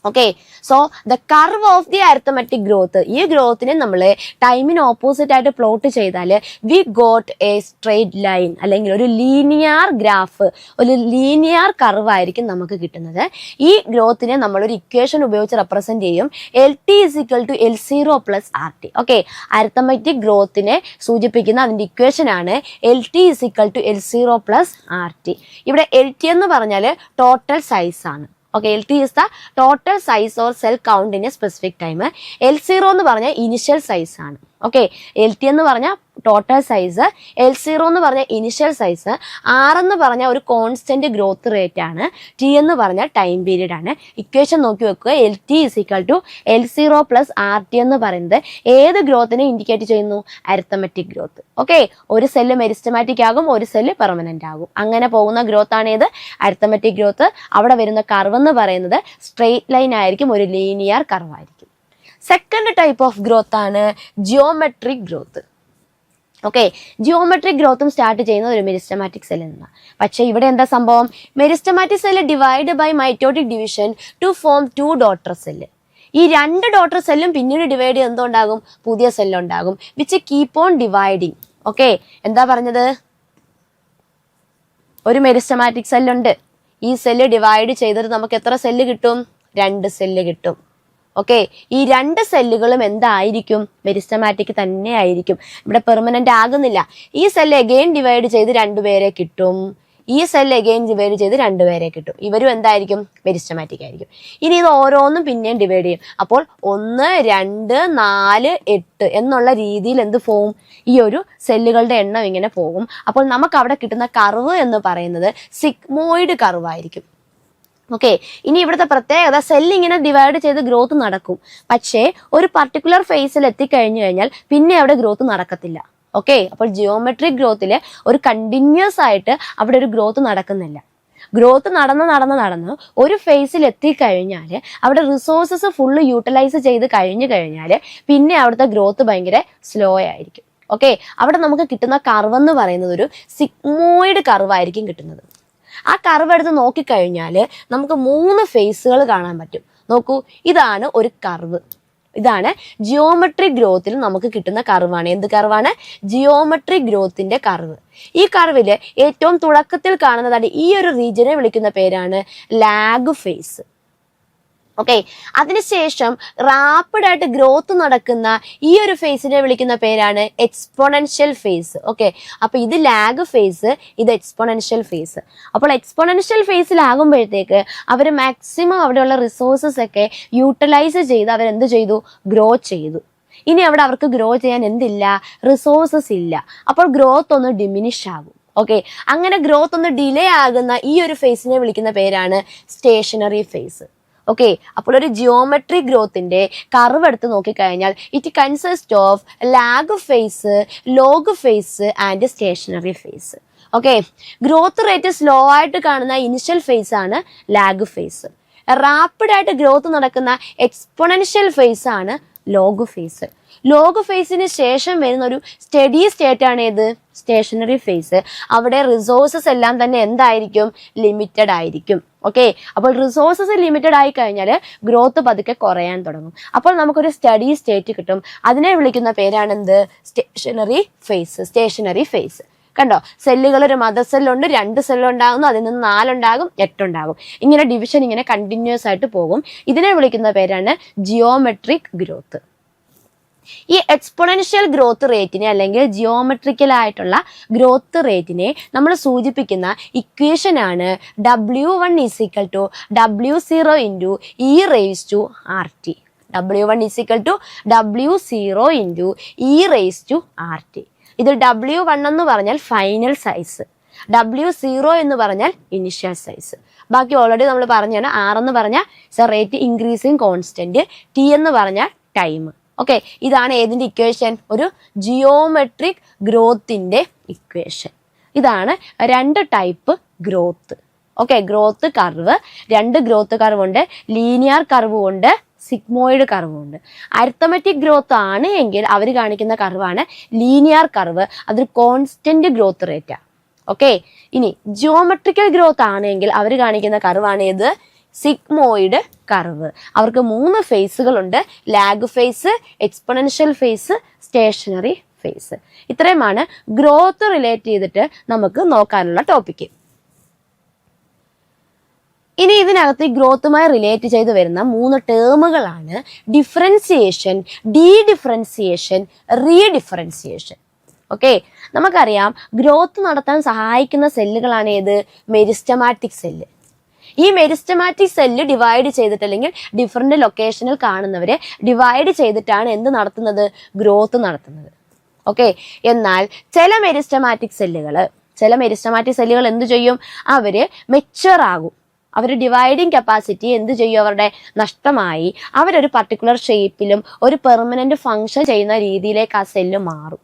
Okay, so the curve of the arithmetic growth, ഈ ഗ്രോത്തിനെ നമ്മൾ ടൈമിന് ഓപ്പോസിറ്റ് ആയിട്ട് പ്ലോട്ട് ചെയ്താൽ we got A straight line, അല്ലെങ്കിൽ ഒരു ലീനിയർ ഗ്രാഫ്, ഒരു ലീനിയർ കർവ് ആയിരിക്കും നമുക്ക് കിട്ടുന്നത്. ഈ ഗ്രോത്തിനെ നമ്മളൊരു ഇക്വേഷൻ ഉപയോഗിച്ച് റെപ്രസെന്റ് ചെയ്യും. LT = L0 + RT. Okay, arithmetic ഗ്രോത്തിനെ സൂചിപ്പിക്കുന്ന അതിന്റെ ഇക്വേഷൻ ആണ് LT = L0 + RT. ഇവിടെ LT എന്ന് പറഞ്ഞാൽ ടോട്ടൽ സൈസ് ആണ്. Okay, LT is the total size or cell count in a specific time. L0 എന്ന് പറഞ്ഞാൽ ഇനിഷ്യൽ സൈസ് ആണ്. ഓക്കെ, LT എന്ന് പറഞ്ഞാൽ ടോട്ടൽ സൈസ്, L0 എന്ന് പറഞ്ഞാൽ ഇനിഷ്യൽ സൈസ്, R എന്ന് പറഞ്ഞാൽ ഒരു കോൺസ്റ്റന്റ് ഗ്രോത്ത് റേറ്റ് ആണ്, T എന്ന് പറഞ്ഞാൽ ടൈം പീരീഡ് ആണ്. ഇക്വേഷൻ നോക്കി വെക്കുക. LT = L0 + RT എന്ന് പറയുന്നത് ഏത് ഗ്രോത്തിനെ ഇൻഡിക്കേറ്റ് ചെയ്യുന്നു? Arithmetic growth. ഓക്കെ, ഒരു സെല്ല് മെരിസ്റ്റമാറ്റിക് ആകും, ഒരു സെല്ല് പെർമനന്റ് ആകും. അങ്ങനെ പോകുന്ന ഗ്രോത്ത് ആണ് ഏത്? Arithmetic growth. അവിടെ വരുന്ന കർവ് എന്ന് പറയുന്നത് സ്ട്രെയിറ്റ് ലൈൻ ആയിരിക്കും, ഒരു ലീനിയർ കർവ് ആയിരിക്കും. സെക്കൻഡ് ടൈപ്പ് ഓഫ് ഗ്രോത്ത് ആണ് ജിയോമെട്രിക് ഗ്രോത്ത്. ഓക്കെ, ജിയോമെട്രിക് ഗ്രോത്തും സ്റ്റാർട്ട് ചെയ്യുന്നത് ഒരു മെരിസ്റ്റമാറ്റിക് സെല്ലിൽ നിന്നാണ്. പക്ഷേ ഇവിടെ എന്താ സംഭവം? Meristematic cell divide by mitotic division to form 2 daughter cell. ഈ 2 ഡോട്ടർ സെല്ലും പിന്നീട് ഡിവൈഡ് ചെയ്ത് എന്തുണ്ടാകും? പുതിയ സെല്ലുണ്ടാകും, which keep on dividing. Okay, എന്താ പറഞ്ഞത്? ഒരു മെരിസ്റ്റമാറ്റിക് സെല്ലുണ്ട്. ഈ സെല്ല് ഡിവൈഡ് ചെയ്തിട്ട് നമുക്ക് എത്ര സെല്ല് കിട്ടും? 2 സെല്ല് കിട്ടും. ഓക്കെ, ഈ 2 സെല്ലുകളും എന്തായിരിക്കും? മെരിസ്റ്റമാറ്റിക് തന്നെ ആയിരിക്കും. ഇവിടെ പെർമനന്റ് ആകുന്നില്ല. ഈ സെല്ല് എഗെയിൻ ഡിവൈഡ് ചെയ്ത് 2 പേരെ കിട്ടും, ഈ സെല്ല് എഗെയിൻ ഡിവൈഡ് ചെയ്ത് 2 പേരെ കിട്ടും. ഇവരും എന്തായിരിക്കും? മെരിസ്റ്റമാറ്റിക് ആയിരിക്കും. ഇനി ഇത് ഓരോന്നും പിന്നെയും ഡിവൈഡ് ചെയ്യും. അപ്പോൾ 1, 2, 4, 8 എന്നുള്ള രീതിയിൽ എന്ത് പോവും? ഈ ഒരു സെല്ലുകളുടെ എണ്ണം ഇങ്ങനെ പോകും. അപ്പോൾ നമുക്ക് അവിടെ കിട്ടുന്ന കർവ് എന്ന് പറയുന്നത് സിഗ്മോയിഡ് കർവ് ആയിരിക്കും. ഓക്കെ, ഇനി ഇവിടുത്തെ പ്രത്യേകത, സെല്ല് ഇങ്ങനെ ഡിവൈഡ് ചെയ്ത് ഗ്രോത്ത് നടക്കും, പക്ഷേ ഒരു പർട്ടിക്കുലർ ഫേസിൽ എത്തിക്കഴിഞ്ഞു കഴിഞ്ഞാൽ പിന്നെ അവിടെ ഗ്രോത്ത് നടക്കത്തില്ല. ഓക്കെ, അപ്പോൾ ജിയോമെട്രിക് ഗ്രോത്തിൽ ഒരു കണ്ടിന്യൂസ് ആയിട്ട് അവിടെ ഒരു ഗ്രോത്ത് നടക്കുന്നില്ല. ഗ്രോത്ത് നടന്ന് ഒരു ഫേസിൽ എത്തിക്കഴിഞ്ഞാൽ അവിടെ റിസോഴ്സസ് ഫുള്ള് യൂട്ടിലൈസ് ചെയ്ത് കഴിഞ്ഞാൽ പിന്നെ അവിടുത്തെ ഗ്രോത്ത് ഭയങ്കര സ്ലോ ആയിരിക്കും. ഓക്കെ, അവിടെ നമുക്ക് കിട്ടുന്ന കർവ് എന്ന് പറയുന്നത് ഒരു സിഗ്മോയിഡ് കർവ് ആയിരിക്കും കിട്ടുന്നത്. ആ കർവ് എടുത്ത് നോക്കിക്കഴിഞ്ഞാൽ നമുക്ക് 3 ഫേസുകൾ കാണാൻ പറ്റും. നോക്കൂ, ഇതാണ് ഒരു കർവ്. ഇതാണ് ജിയോമെട്രിക് ഗ്രോത്തിൽ നമുക്ക് കിട്ടുന്ന കർവാണ്. എന്ത് കർവാണ്? Geometric ഗ്രോത്തിന്റെ curve. ഈ കർവില് ഏറ്റവും തുടക്കത്തിൽ കാണുന്നതാണ് ഈ ഒരു റീജിയനെ വിളിക്കുന്ന പേരാണ് ലാഗ് ഫേസ്. ഓക്കെ, അതിനുശേഷം റാപ്പിഡ് ആയിട്ട് ഗ്രോത്ത് നടക്കുന്ന ഈ ഒരു ഫേസിനെ വിളിക്കുന്ന പേരാണ് എക്സ്പോണൻഷ്യൽ ഫേസ്. ഓക്കെ, അപ്പൊ ഇത് ലാഗ് ഫേസ്, ഇത് എക്സ്പോണൻഷ്യൽ ഫേസ്. അപ്പോൾ എക്സ്പോണൻഷ്യൽ ഫേസിലാകുമ്പോഴത്തേക്ക് അവർ മാക്സിമം അവിടെയുള്ള റിസോഴ്സസ് ഒക്കെ യൂട്ടിലൈസ് ചെയ്ത് അവരെന്ത് ചെയ്തു? ഗ്രോ ചെയ്തു. ഇനി അവിടെ അവർക്ക് ഗ്രോ ചെയ്യാൻ എന്തില്ല? റിസോഴ്സസ് ഇല്ല. അപ്പോൾ ഗ്രോത്ത് ഒന്ന് ഡിമിനിഷ് ആകും. ഓക്കെ, അങ്ങനെ ഗ്രോത്ത് ഒന്ന് ഡിലേ ആകുന്ന ഈ ഒരു ഫേസിനെ വിളിക്കുന്ന പേരാണ് സ്റ്റേഷനറി ഫേസ്. ഓക്കെ, അപ്പോൾ ഒരു ജിയോമെട്രിക് ഗ്രോത്തിന്റെ കർവ് എടുത്ത് നോക്കിക്കഴിഞ്ഞാൽ it consist of lag phase, log phase and stationary phase. Okay, growth rate slow ആയിട്ട് കാണുന്ന ഇനിഷ്യൽ ഫേസ് ആണ് ലാഗ് ഫേസ്. റാപ്പിഡ് ആയിട്ട് ഗ്രോത്ത് നടക്കുന്ന എക്സ്പോണൻഷ്യൽ ഫേസ് ആണ് ലോഗ് ഫേസ്. ലോഗ് ഫേസിന് ശേഷം വരുന്ന ഒരു സ്റ്റഡി സ്റ്റേറ്റ് ആണ് ഏത്? Stationary phase. അവിടെ റിസോഴ്സസ് എല്ലാം തന്നെ എന്തായിരിക്കും? ലിമിറ്റഡ് ആയിരിക്കും. ഓക്കെ, അപ്പോൾ റിസോഴ്സസ് ലിമിറ്റഡ് ആയി കഴിഞ്ഞാൽ ഗ്രോത്ത് പതുക്കെ കുറയാൻ തുടങ്ങും. അപ്പോൾ നമുക്കൊരു സ്റ്റഡി സ്റ്റേറ്റ് കിട്ടും. അതിനെ വിളിക്കുന്ന പേരാണ് എന്ത്? Stationary phase. കണ്ടോ, സെല്ലുകൾ ഒരു മദർ സെല്ലുണ്ട്, 2 സെല്ലുണ്ടാകുന്നു, അതിൽ നിന്ന് 4 ഉണ്ടാകും, 8 ഉണ്ടാകും. ഇങ്ങനെ ഡിവിഷൻ ഇങ്ങനെ കണ്ടിന്യൂസ് ആയിട്ട് പോകും. ഇതിനെ വിളിക്കുന്ന പേരാണ് ജിയോമെട്രിക് ഗ്രോത്ത്. ഈ എക്സ്പോണൻഷ്യൽ ഗ്രോത്ത് റേറ്റിനെ അല്ലെങ്കിൽ ജിയോമെട്രിക്കൽ ആയിട്ടുള്ള ഗ്രോത്ത് റേറ്റിനെ നമ്മൾ സൂചിപ്പിക്കുന്ന ഇക്വേഷൻ ആണ് W1 = W0 × e⁻RT. W1 = W0 × e⁻RT. ഇതിൽ W1 എന്ന് പറഞ്ഞാൽ ഫൈനൽ സൈസ്, W0 എന്ന് പറഞ്ഞാൽ ഇനിഷ്യൽ സൈസ്. ബാക്കി ഓൾറെഡി നമ്മൾ പറഞ്ഞാണ്. R എന്ന് പറഞ്ഞാൽ റേറ്റ് ഇൻക്രീസിങ് കോൺസ്റ്റന്റ്, T എന്ന് പറഞ്ഞാൽ ടൈം. ഓക്കെ, ഇതാണ് ഏതിന്റെ ഇക്വേഷൻ? ഒരു ജിയോമെട്രിക് ഗ്രോത്തിന്റെ ഇക്വേഷൻ. ഇതാണ് 2 type growth. Okay, growth curve, 2 growth curve ഉണ്ട്, ലീനിയർ കർവും ഉണ്ട്, സിഗ്മോയിഡ് കർവും ഉണ്ട്. അരിത്തമെറ്റിക് ഗ്രോത്ത് ആണ് എങ്കിൽ അവർ കാണിക്കുന്ന കർവാണ് ലീനിയർ കർവ്, അതൊരു കോൺസ്റ്റന്റ് ഗ്രോത്ത് റേറ്റാണ്. ഓക്കെ, ഇനി ജിയോമെട്രിക്കൽ ഗ്രോത്ത് ആണെങ്കിൽ അവർ കാണിക്കുന്ന കർവാണ് ഏത്? Sigmoid curve. അവർക്ക് 3 ഫേസുകളുണ്ട്, lag phase, exponential phase, stationary phase. ഇത്രയുമാണ് ഗ്രോത്ത് റിലേറ്റ് ചെയ്തിട്ട് നമുക്ക് നോക്കാനുള്ള ടോപ്പിക്ക്. ഇനി ഇതിനകത്ത് ഈ ഗ്രോത്തുമായി റിലേറ്റ് ചെയ്ത് വരുന്ന 3 ടേമുകളാണ് ഡിഫറൻസിയേഷൻ, ഡീഡിഫറൻസിയേഷൻ, റീഡിഫറൻസിയേഷൻ. ഓക്കെ, നമുക്കറിയാം ഗ്രോത്ത് നടത്താൻ സഹായിക്കുന്ന സെല്ലുകളാണ് ഏത്? Meristematic cell. ഈ മെരിസ്റ്റമാറ്റിക് സെല്ല് ഡിവൈഡ് ചെയ്തിട്ട് അല്ലെങ്കിൽ ഡിഫറെന്റ് ലൊക്കേഷനിൽ കാണുന്നവരെ ഡിവൈഡ് ചെയ്തിട്ടാണ് എന്ത് നടത്തുന്നത്? ഗ്രോത്ത് നടത്തുന്നത്. ഓക്കെ, എന്നാൽ ചില മെരിസ്റ്റമാറ്റിക് സെല്ലുകൾ എന്ത് ചെയ്യും? അവര് മെച്യൂർ ആകും. അവർ ഡിവൈഡിങ് കപ്പാസിറ്റി എന്ത് ചെയ്യും? അവരുടെ നഷ്ടമായി അവരൊരു പർട്ടിക്കുലർ ഷേപ്പിലും ഒരു പെർമനന്റ് ഫങ്ഷൻ ചെയ്യുന്ന രീതിയിലേക്ക് ആ സെല്ല് മാറും.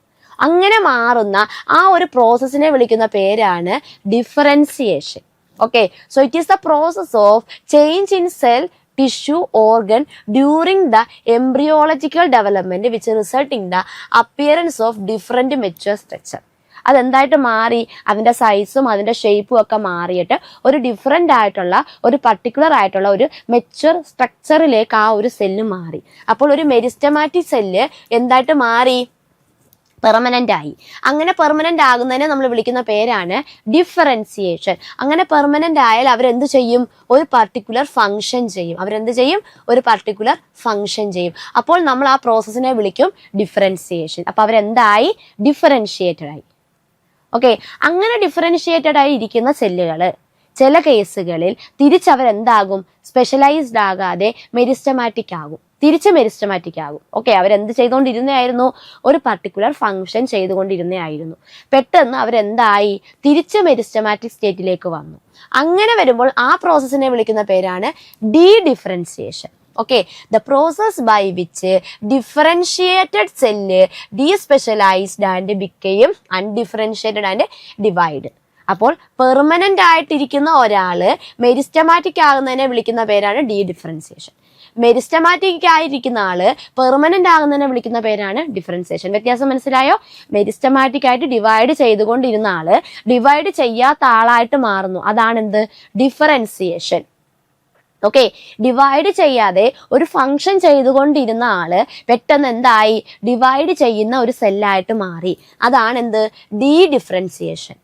അങ്ങനെ മാറുന്ന ആ ഒരു പ്രോസസ്സിനെ വിളിക്കുന്ന പേരാണ് differentiation. Okay, so it is the process of change in cell, tissue, organ during the embryological development which result in the appearance of different mature structure. അതെന്തായിട്ട് മാറി? അതിൻ്റെ സൈസും അതിൻ്റെ ഷേപ്പും ഒക്കെ മാറിയിട്ട് ഒരു ഡിഫറെൻ്റ് ആയിട്ടുള്ള ഒരു പർട്ടിക്കുലർ ആയിട്ടുള്ള ഒരു മെച്യൂർ സ്ട്രക്ചറിലേക്ക് ആ ഒരു സെല്ല് മാറി. അപ്പോൾ ഒരു മെരിസ്റ്റമാറ്റിക് സെല്ല് എന്തായിട്ട് മാറി? പെർമനന്റ് ആയി. അങ്ങനെ പെർമനന്റ് ആകുന്നതിനെ നമ്മൾ വിളിക്കുന്ന പേരാണ് ഡിഫറൻസിയേഷൻ. അങ്ങനെ പെർമനന്റ് ആയാൽ അവരെന്ത് ചെയ്യും? ഒരു പർട്ടിക്കുലർ ഫങ്ഷൻ ചെയ്യും. അപ്പോൾ നമ്മൾ ആ പ്രോസസ്സിനെ വിളിക്കും ഡിഫറൻസിയേഷൻ. അപ്പൊ അവരെന്തായി? ഡിഫറൻഷിയേറ്റഡ് ആയി. ഓക്കെ, അങ്ങനെ ഡിഫറൻഷിയേറ്റഡ് ആയി ഇരിക്കുന്ന സെല്ലുകള് ചില കേസുകളിൽ തിരിച്ചവരെന്താകും? സ്പെഷ്യലൈസ്ഡ് ആകാതെ മെരിസ്റ്റമാറ്റിക് ആകും. ഓക്കെ, അവരെന്ത് ചെയ്തുകൊണ്ടിരുന്നതായിരുന്നു? ഒരു പർട്ടിക്കുലർ ഫങ്ഷൻ ചെയ്തുകൊണ്ടിരുന്നതായിരുന്നു. പെട്ടെന്ന് അവരെന്തായി? തിരിച്ച് മെരിസ്റ്റമാറ്റിക് സ്റ്റേറ്റിലേക്ക് വന്നു. അങ്ങനെ വരുമ്പോൾ ആ പ്രോസസ്സിനെ വിളിക്കുന്ന പേരാണ് ഡീഡിഫറൻസിയേഷൻ. Okay, the process by which differentiated cell despecialized and became undifferentiated and divided. അപ്പോൾ പെർമനന്റ് ആയിട്ടിരിക്കുന്ന ഒരാള് മെരിസ്റ്റമാറ്റിക് ആകുന്നതിനെ വിളിക്കുന്ന പേരാണ് ഡീഡിഫറൻസിയേഷൻ. മെരിസ്റ്റമാറ്റിക് ആയിരിക്കുന്ന ആള് പെർമനന്റ് ആകുന്നതിനെ വിളിക്കുന്ന പേരാണ് ഡിഫറൻസിയേഷൻ. വ്യത്യാസം മനസ്സിലായോ? മെരിസ്റ്റമാറ്റിക് ആയിട്ട് ഡിവൈഡ് ചെയ്തുകൊണ്ടിരുന്ന ആള് ഡിവൈഡ് ചെയ്യാത്ത ആളായിട്ട് മാറുന്നു. അതാണ് എന്ത്? ഡിഫറൻസിയേഷൻ. ഓക്കെ, ഡിവൈഡ് ചെയ്യാതെ ഒരു ഫങ്ഷൻ ചെയ്തുകൊണ്ടിരുന്ന ആള് പെട്ടെന്ന് എന്തായി? ഡിവൈഡ് ചെയ്യുന്ന ഒരു സെല്ലായിട്ട് മാറി. അതാണ് എന്ത്? ഡീഡിഫറൻസിയേഷൻ.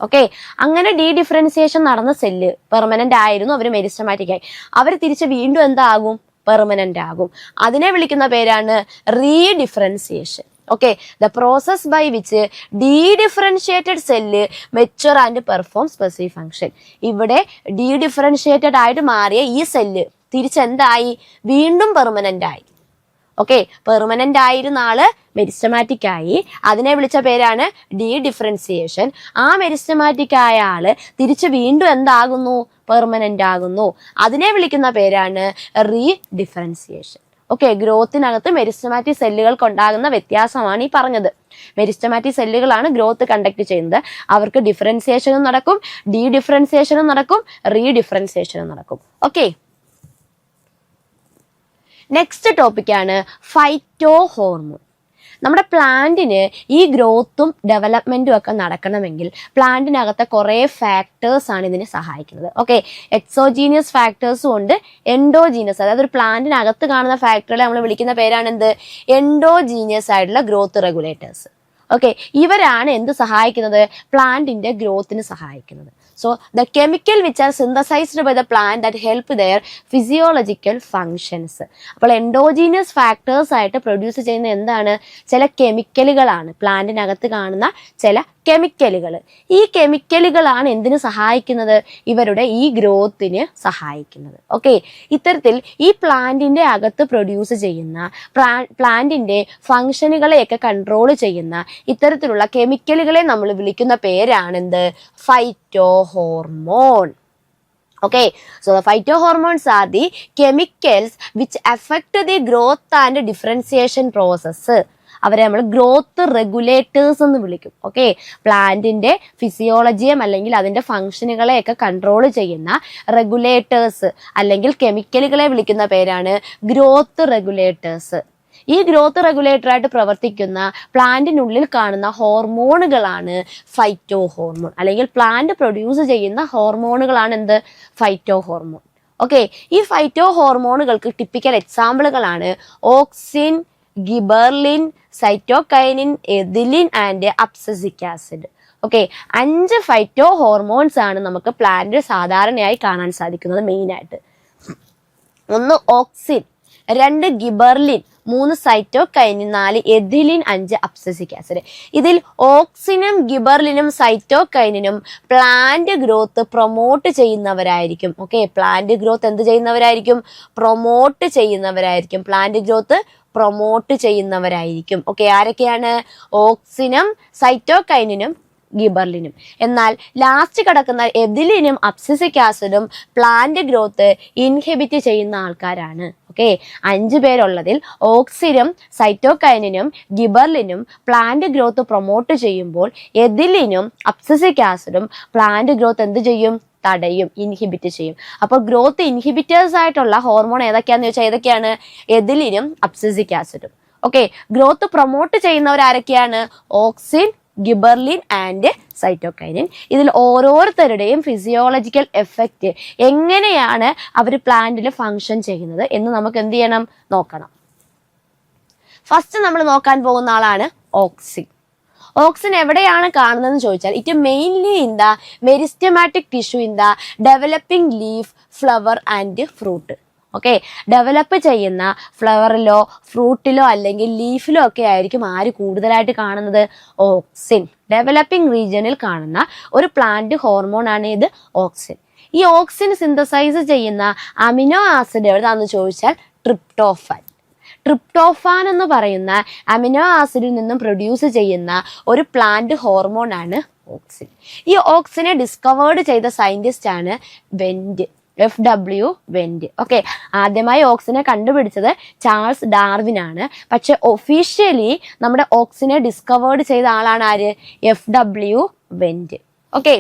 ഓക്കെ, അങ്ങനെ ഡീഡിഫറൻസിയേഷൻ നടന്ന സെല്ല് പെർമനന്റ് ആയിരുന്നു, അവർ മെരിസ്റ്റമാറ്റിക് ആയി. അവർ തിരിച്ച് വീണ്ടും എന്താകും? പെർമനന്റ് ആകും. അതിനെ വിളിക്കുന്ന പേരാണ് റീഡിഫറൻസിയേഷൻ. Okay, the process by which de-differentiated cell mature and perform specific function. ഇവിടെ de-differentiated ആയിട്ട് മാറിയ ഈ സെല്ല് തിരിച്ചെന്തായി? വീണ്ടും പെർമനന്റ് ആയി. ഓക്കെ, പെർമനന്റ് ആയിരുന്ന ആള് മെരിസ്റ്റമാറ്റിക് ആയി. അതിനെ വിളിച്ച പേരാണ് ഡീഡിഫറൻസിയേഷൻ. ആ മെരിസ്റ്റമാറ്റിക് ആയ ആള് തിരിച്ച് വീണ്ടും എന്താകുന്നു? പെർമനന്റ് ആകുന്നു. അതിനെ വിളിക്കുന്ന പേരാണ് റീഡിഫറൻസിയേഷൻ. ഓക്കെ, ഗ്രോത്തിനകത്ത് മെരിസ്റ്റമാറ്റിക് സെല്ലുകൾക്ക് ഉണ്ടാകുന്ന വ്യത്യാസമാണ് ഈ പറഞ്ഞത്. മെരിസ്റ്റമാറ്റിക് സെല്ലുകളാണ് ഗ്രോത്ത് കണ്ടക്ട് ചെയ്യുന്നത്. അവർക്ക് ഡിഫറൻസിയേഷനും നടക്കും, ഡീഡിഫറൻസിയേഷനും നടക്കും, റീഡിഫറൻസിയേഷനും നടക്കും. ഓക്കെ, നെക്സ്റ്റ് ടോപ്പിക്കാണ് ഫൈറ്റോ ഹോർമോൺ. നമ്മുടെ പ്ലാന്റിന് ഈ ഗ്രോത്തും ഡെവലപ്മെന്റും ഒക്കെ നടക്കണമെങ്കിൽ പ്ലാന്റിനകത്തെ കുറേ ഫാക്ടേഴ്സ് ആണ് ഇതിനെ സഹായിക്കുന്നത്. ഓക്കെ, എക്സോജീനിയസ് ഫാക്ടേഴ്സും ഉണ്ട്, എൻഡോജീനിയസ്. അതായത് ഒരു പ്ലാന്റിനകത്ത് കാണുന്ന ഫാക്ടറുകളെ നമ്മൾ വിളിക്കുന്ന പേരാണ് എന്ത്? എൻഡോജീനിയസ് ആയിട്ടുള്ള ഗ്രോത്ത് റെഗുലേറ്റേഴ്സ്. ഓക്കെ, ഇവരാണ് എന്ത് സഹായിക്കുന്നത്? പ്ലാന്റിന്റെ ഗ്രോത്തിന് സഹായിക്കുന്നത്. So the chemical which are synthesized by the plant that help their physiological functions. അപ്പോൾ എൻഡോജീനിയസ് ഫാക്ടേഴ്സ് ആയിട്ട് പ്രൊഡ്യൂസ് ചെയ്യുന്ന എന്താണ്? ചില കെമിക്കലുകളാണ്, പ്ലാന്റിനകത്ത് കാണുന്ന ചില കെമിക്കലുകൾ. ഈ കെമിക്കലുകളാണ് എന്തിനു സഹായിക്കുന്നത്? ഇവരുടെ ഈ ഗ്രോത്തിന് സഹായിക്കുന്നത്. ഓക്കെ, ഇത്തരത്തിൽ ഈ പ്ലാന്റിന്റെ അകത്ത് പ്രൊഡ്യൂസ് ചെയ്യുന്ന പ്ലാന്റിന്റെ ഫങ്ഷനുകളെയൊക്കെ കൺട്രോൾ ചെയ്യുന്ന ഇത്തരത്തിലുള്ള കെമിക്കലുകളെ നമ്മൾ വിളിക്കുന്ന പേരാണ് എന്ത്? Phytohormone. Okay, so the phytohormones are the chemicals which affect the growth and differentiation process. അവരെ നമ്മൾ ഗ്രോത്ത് റെഗുലേറ്റേഴ്സ് എന്ന് വിളിക്കും. ഓക്കെ, പ്ലാന്റിന്റെ ഫിസിയോളജിയും അല്ലെങ്കിൽ അതിന്റെ ഫംഗ്ഷനുകളെയൊക്കെ കൺട്രോൾ ചെയ്യുന്ന റെഗുലേറ്റേഴ്സ് അല്ലെങ്കിൽ കെമിക്കലുകളെ വിളിക്കുന്ന പേരാണ് ഗ്രോത്ത് റെഗുലേറ്റേഴ്സ്. ഈ ഗ്രോത്ത് റെഗുലേറ്റർ ആയിട്ട് പ്രവർത്തിക്കുന്ന പ്ലാന്റിനുള്ളിൽ കാണുന്ന ഹോർമോണുകളാണ് ഫൈറ്റോ ഹോർമോൺ, അല്ലെങ്കിൽ പ്ലാന്റ് പ്രൊഡ്യൂസ് ചെയ്യുന്ന ഹോർമോണുകളാണ് എന്ത്? Phyto hormone. ഓക്കെ, ഈ ഫൈറ്റോ ഹോർമോണുകൾക്ക് ടിപ്പിക്കൽ എക്സാമ്പിളുകളാണ് auxin, gibberellin, cytokinin, ethylene and abscisic acid. Okay, 5 phyto hormones ആണ് നമുക്ക് പ്ലാന്റ് സാധാരണയായി കാണാൻ സാധിക്കുന്നത്. മെയിനായിട്ട് 1 auxin, 2 gibberellin, 3 cytokinin, 4 ethylene, 5 abscisic acid. ഇതിൽ ഓക്സിനും ഗിബർലിനും സൈറ്റോകൈനിനും പ്ലാന്റ് ഗ്രോത്ത് പ്രൊമോട്ട് ചെയ്യുന്നവരായിരിക്കും. ഓക്കെ, പ്ലാന്റ് ഗ്രോത്ത് എന്ത് ചെയ്യുന്നവരായിരിക്കും? പ്രൊമോട്ട് ചെയ്യുന്നവരായിരിക്കും. പ്ലാന്റ് ഗ്രോത്ത് പ്രൊമോട്ട് ചെയ്യുന്നവരായിരിക്കും. ഓക്കെ, ആരൊക്കെയാണ്? ഓക്സിനും സൈറ്റോകൈനിനും ഗിബർലിനും. എന്നാൽ ലാസ്റ്റ് കിടക്കുന്ന എഥിലിനും അബ്സസിക് ആസിഡും പ്ലാന്റ് ഗ്രോത്ത് ഇൻഹിബിറ്റ് ചെയ്യുന്ന ആൾക്കാരാണ്. ഓക്കെ, 5 പേരുള്ളതിൽ ഓക്സിനും സൈറ്റോകൈനിനും ഗിബർലിനും പ്ലാന്റ് ഗ്രോത്ത് പ്രൊമോട്ട് ചെയ്യുമ്പോൾ എഥിലിനും അബ്സസിക് ആസിഡും പ്ലാന്റ് ഗ്രോത്ത് എന്ത് ചെയ്യും? തടയും, ഇൻഹിബിറ്റ് ചെയ്യും. അപ്പോൾ ഗ്രോത്ത് ഇൻഹിബിറ്റേഴ്സ് ആയിട്ടുള്ള ഹോർമോൺ ഏതൊക്കെയാന്ന് ചോദിച്ചാൽ ഏതൊക്കെയാണ്? എഥിലിനും അബ്സസിക് ആസിഡും. ഓക്കെ, ഗ്രോത്ത് പ്രൊമോട്ട് ചെയ്യുന്നവർ ആരൊക്കെയാണ്? Auxin, gibberellin and cytokinin. ഇതിൽ ഓരോരുത്തരുടെയും ഫിസിയോളജിക്കൽ എഫക്റ്റ് എങ്ങനെയാണ് അവർ പ്ലാന്റിൽ ഫങ്ഷൻ ചെയ്യുന്നത് എന്ന് നമുക്ക് എന്ത് ചെയ്യണം? നോക്കണം. ഫസ്റ്റ് നമ്മൾ നോക്കാൻ പോകുന്ന ആളാണ് ഓക്സിൻ. ഓക്സിൻ എവിടെയാണ് കാണുന്നതെന്ന് ചോദിച്ചാൽ it mainly in the meristematic tissue in the developing leaf, flower and fruit. Okay, develop ചെയ്യുന്ന ഫ്ലവറിലോ ഫ്രൂട്ടിലോ അല്ലെങ്കിൽ ലീഫിലോ ഒക്കെ ആയിരിക്കും ആര് കൂടുതലായിട്ട് കാണുന്നത്? ഓക്സിൻ. ഡെവലപ്പിംഗ് റീജിയനിൽ കാണുന്ന ഒരു പ്ലാന്റ് ഹോർമോൺ ആണ് ഇത് ഓക്സിൻ. ഈ ഓക്സിൻ സിന്തസൈസ് ചെയ്യുന്ന അമിനോ ആസിഡ് എവിടെയാണെന്ന് ചോദിച്ചാൽ ട്രിപ്റ്റോഫാൻ. ട്രിപ്റ്റോഫാൻ എന്ന് പറയുന്ന അമിനോ ആസിഡിൽ നിന്നും പ്രൊഡ്യൂസ് ചെയ്യുന്ന ഒരു പ്ലാന്റ് ഹോർമോൺ ആണ് ഓക്സിൻ. ഈ ഓക്സിനെ ഡിസ്കവേർഡ് ചെയ്ത സയന്റിസ്റ്റ് ആണ് വെന്റ്, FW വെന്റ്. ഓക്കെ, ആദ്യമായി ഓക്സിനെ കണ്ടുപിടിച്ചത് ചാൾസ് ഡാർവിൻ ആണ്. പക്ഷെ ഒഫീഷ്യലി നമ്മുടെ ഓക്സിനെ ഡിസ്കവേർഡ് ചെയ്ത ആളാണ് ആര്? FW Went. ഓക്കെ,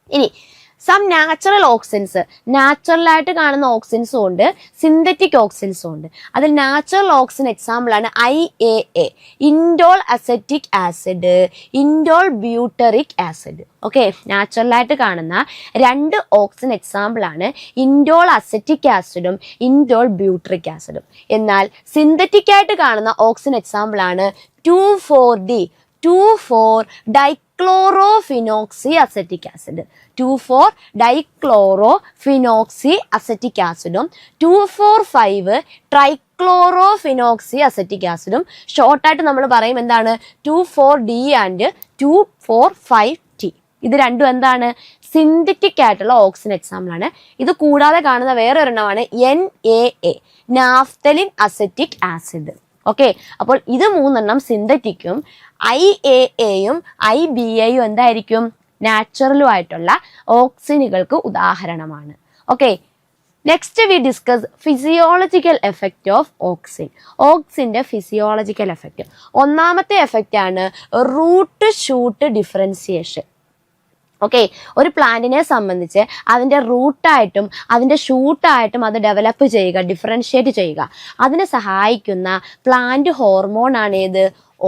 ഇനി സം നാച്ചുറൽ ഓക്സിൻസ്, നാച്ചുറലായിട്ട് കാണുന്ന ഓക്സിൻസും ഉണ്ട്, സിന്തറ്റിക് ഓക്സിൻസും ഉണ്ട്. അതിൽ നാച്ചുറൽ ഓക്സിൻ എക്സാമ്പിൾ ആണ് IAA, indole acetic acid, indole butyric acid. Okay, നാച്ചുറലായിട്ട് കാണുന്ന 2 ഓക്സിൻ എക്സാമ്പിൾ ആണ് ഇൻഡോൾ അസറ്റിക് ആസിഡും ഇൻഡോൾ ബ്യൂട്ടറിക് ആസിഡും. എന്നാൽ സിന്തറ്റിക് ആയിട്ട് കാണുന്ന ഓക്സിൻ എക്സാമ്പിൾ ആണ് 2,4-D, two four dichlorophenoxy acetic acid, two four dichlorophenoxy acetic ആസിഡും 2,4,5-ട്രൈക്ലോറോഫിനോക്സി അസറ്റിക് ആസിഡും. ഷോർട്ടായിട്ട് നമ്മൾ പറയും എന്താണ്? 2,4-D and 2,4,5-T. ഇത് രണ്ടും എന്താണ്? സിന്തറ്റിക് ആയിട്ടുള്ള ഓക്സിൻ എക്സാമ്പിൾ ആണ്. ഇത് കൂടാതെ കാണുന്ന വേറെ ഒരെണ്ണമാണ് NaA, naphthalene acetic acid. Okay, അപ്പോൾ ഇത് 3 സിന്തറ്റിക്കും IAAയും IBAയും എന്തായിരിക്കും? നാച്ചുറലും ആയിട്ടുള്ള ഓക്സിനുകൾക്ക് ഉദാഹരണമാണ്. Okay, next we discuss physiological effect of auxin. ഓക്സിന്റെ ഫിസിയോളജിക്കൽ എഫക്റ്റ്. ഒന്നാമത്തെ എഫക്റ്റ് ആണ് റൂട്ട് ഷൂട്ട് ഡിഫറൻസിയേഷൻ. ഓക്കെ, ഒരു പ്ലാന്റിനെ സംബന്ധിച്ച് അതിൻ്റെ റൂട്ടായിട്ടും അതിൻ്റെ ഷൂട്ടായിട്ടും അത് ഡെവലപ്പ് ചെയ്യുക, ഡിഫറൻഷിയേറ്റ് ചെയ്യുക, അതിനെ സഹായിക്കുന്ന പ്ലാന്റ് ഹോർമോൺ ആണ് ഏത്?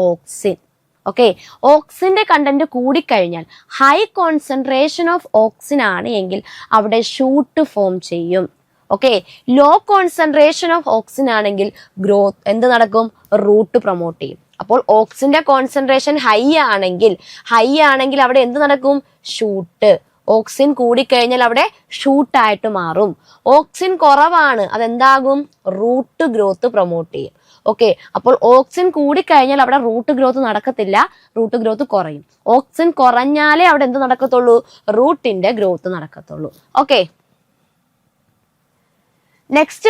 ഓക്സിൻ. ഓക്കെ, ഓക്സിൻ്റെ കണ്ടന്റ് കൂടിക്കഴിഞ്ഞാൽ ഹൈ കോൺസെൻട്രേഷൻ ഓഫ് ഓക്സിൻ ആണ് എങ്കിൽ അവിടെ ഷൂട്ട് ഫോം ചെയ്യും. Okay, low concentration of auxin ആണെങ്കിൽ ഗ്രോത്ത് എന്ത് നടക്കും? റൂട്ട് പ്രൊമോട്ട് ചെയ്യും. അപ്പോൾ ഓക്സിന്റെ കോൺസെൻട്രേഷൻ ഹൈ ആണെങ്കിൽ അവിടെ എന്ത് നടക്കും? ഷൂട്ട്. ഓക്സിൻ കൂടിക്കഴിഞ്ഞാൽ അവിടെ ഷൂട്ടായിട്ട് മാറും. ഓക്സിൻ കുറവാണ്, അതെന്താകും? റൂട്ട് ഗ്രോത്ത് പ്രൊമോട്ട് ചെയ്യും. ഓക്കെ, അപ്പോൾ ഓക്സിൻ കൂടിക്കഴിഞ്ഞാൽ അവിടെ റൂട്ട് ഗ്രോത്ത് നടക്കത്തില്ല, റൂട്ട് ഗ്രോത്ത് കുറയും. ഓക്സിൻ കുറഞ്ഞാലേ അവിടെ എന്ത് നടക്കത്തുള്ളൂ? റൂട്ടിന്റെ ഗ്രോത്ത് നടക്കത്തുള്ളൂ. ഓക്കെ, നെക്സ്റ്റ്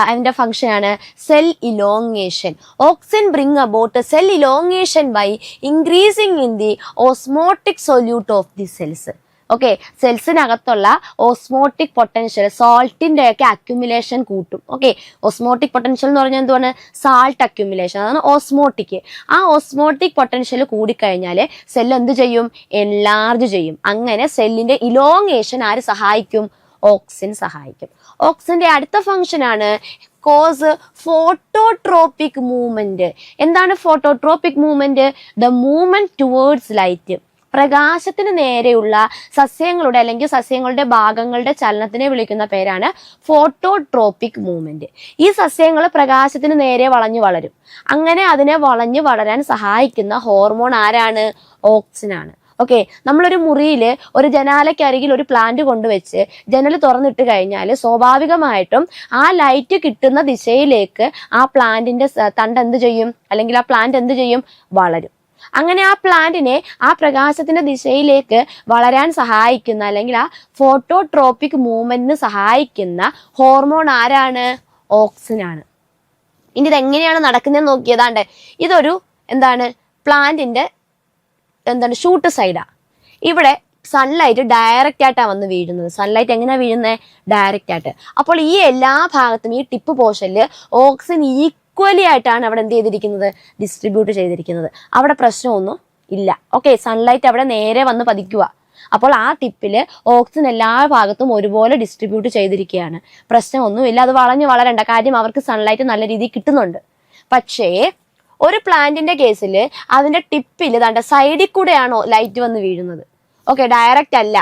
അതിന്റെ ഫംഗ്ഷൻ ആണ് cell elongation. Auxin bring about cell elongation by increasing in the osmotic solute of the cells. Okay, സെൽസിനകത്തുള്ള ഓസ്മോട്ടിക് പൊട്ടൻഷ്യൽ, സോൾട്ടിന്റെ ഒക്കെ അക്യുമുലേഷൻ കൂട്ടും. ഓക്കെ, ഓസ്മോട്ടിക് പൊട്ടൻഷ്യൽ എന്ന് പറഞ്ഞാൽ എന്തുവാണ്? സാൾട്ട് അക്യുമുലേഷൻ, അതാണ് ഓസ്മോട്ടിക്. ആ ഓസ്മോട്ടിക് പൊട്ടൻഷ്യൽ കൂടിക്കഴിഞ്ഞാൽ സെൽ എന്ത് ചെയ്യും? എൻലാർജ് ചെയ്യും. അങ്ങനെ സെല്ലിന്റെ ഇലോങ്ങേഷൻ ആര് സഹായിക്കും? ഓക്സിൻ സഹായിക്കും. ഓക്സിന്റെ അടുത്ത ഫംഗ്ഷൻ ആണ് കോസ് ഫോട്ടോട്രോപിക് മൂവ്മെന്റ്. എന്താണ് phototropic movement? The movement towards light. പ്രകാശത്തിന് നേരെയുള്ള സസ്യങ്ങളുടെ അല്ലെങ്കിൽ സസ്യങ്ങളുടെ ഭാഗങ്ങളുടെ ചലനത്തിനെ വിളിക്കുന്ന പേരാണ് ഫോട്ടോട്രോപിക് മൂവ്മെന്റ്. ഈ സസ്യങ്ങൾ പ്രകാശത്തിന് നേരെ വളഞ്ഞു വളരും. അങ്ങനെ അതിനെ വളഞ്ഞു വളരാൻ സഹായിക്കുന്ന ഹോർമോൺ ആരാണ്? ഓക്സിനാണ്. ഓക്കെ, നമ്മളൊരു മുറിയിൽ ഒരു ജനാലയ്ക്കരികിൽ ഒരു പ്ലാന്റ് കൊണ്ടുവച്ച് ജനൽ തുറന്നിട്ട് കഴിഞ്ഞാൽ സ്വാഭാവികമായിട്ടും ആ ലൈറ്റ് കിട്ടുന്ന ദിശയിലേക്ക് ആ പ്ലാന്റിന്റെ തണ്ട് എന്ത് ചെയ്യും? അല്ലെങ്കിൽ ആ പ്ലാന്റ് എന്ത് ചെയ്യും? വളരും. അങ്ങനെ ആ പ്ലാന്റിനെ ആ പ്രകാശത്തിന്റെ ദിശയിലേക്ക് വളരാൻ സഹായിക്കുന്ന അല്ലെങ്കിൽ ആ ഫോട്ടോട്രോപിക് മൂവ്മെന്റിന് സഹായിക്കുന്ന ഹോർമോൺ ആരാണ്? ഓക്സിനാണ്. ഇനി ഇതെങ്ങനെയാണ് നടക്കുന്നതെന്ന് നോക്കിയതാണ്ട്, ഇതൊരു എന്താണ്? പ്ലാന്റിന്റെ ഷൂട്ട് സൈഡാ. ഇവിടെ സൺലൈറ്റ് ഡയറക്റ്റ് ആയിട്ടാണ് വന്ന് വീഴുന്നത്. സൺലൈറ്റ് എങ്ങനെയാ വീഴുന്നത്? ഡയറക്റ്റ് ആയിട്ട്. അപ്പോൾ ഈ എല്ലാ ഭാഗത്തും ഈ ടിപ്പ് പോർഷനിൽ ഓക്സിജൻ ഈക്വലി ആയിട്ടാണ് അവിടെ എന്ത് ചെയ്തിരിക്കുന്നത്? ഡിസ്ട്രിബ്യൂട്ട് ചെയ്തിരിക്കുന്നത്. അവിടെ പ്രശ്നമൊന്നും ഇല്ല. ഓക്കെ, സൺലൈറ്റ് അവിടെ നേരെ വന്ന് പതിക്കുക. അപ്പോൾ ആ ടിപ്പിൽ ഓക്സിജൻ എല്ലാ ഭാഗത്തും ഒരുപോലെ ഡിസ്ട്രിബ്യൂട്ട് ചെയ്തിരിക്കുകയാണ്. പ്രശ്നമൊന്നുമില്ല. അത് വളഞ്ഞു വളരേണ്ട കാര്യം, അവർക്ക് സൺലൈറ്റ് നല്ല രീതിയിൽ കിട്ടുന്നുണ്ട്. പക്ഷേ ഒരു പ്ലാന്റിന്റെ കേസിൽ അതിന്റെ ടിപ്പിൽ സൈഡിൽ കൂടെയാണോ ലൈറ്റ് വന്ന് വീഴുന്നത്? ഓക്കെ, ഡയറക്റ്റ് അല്ല.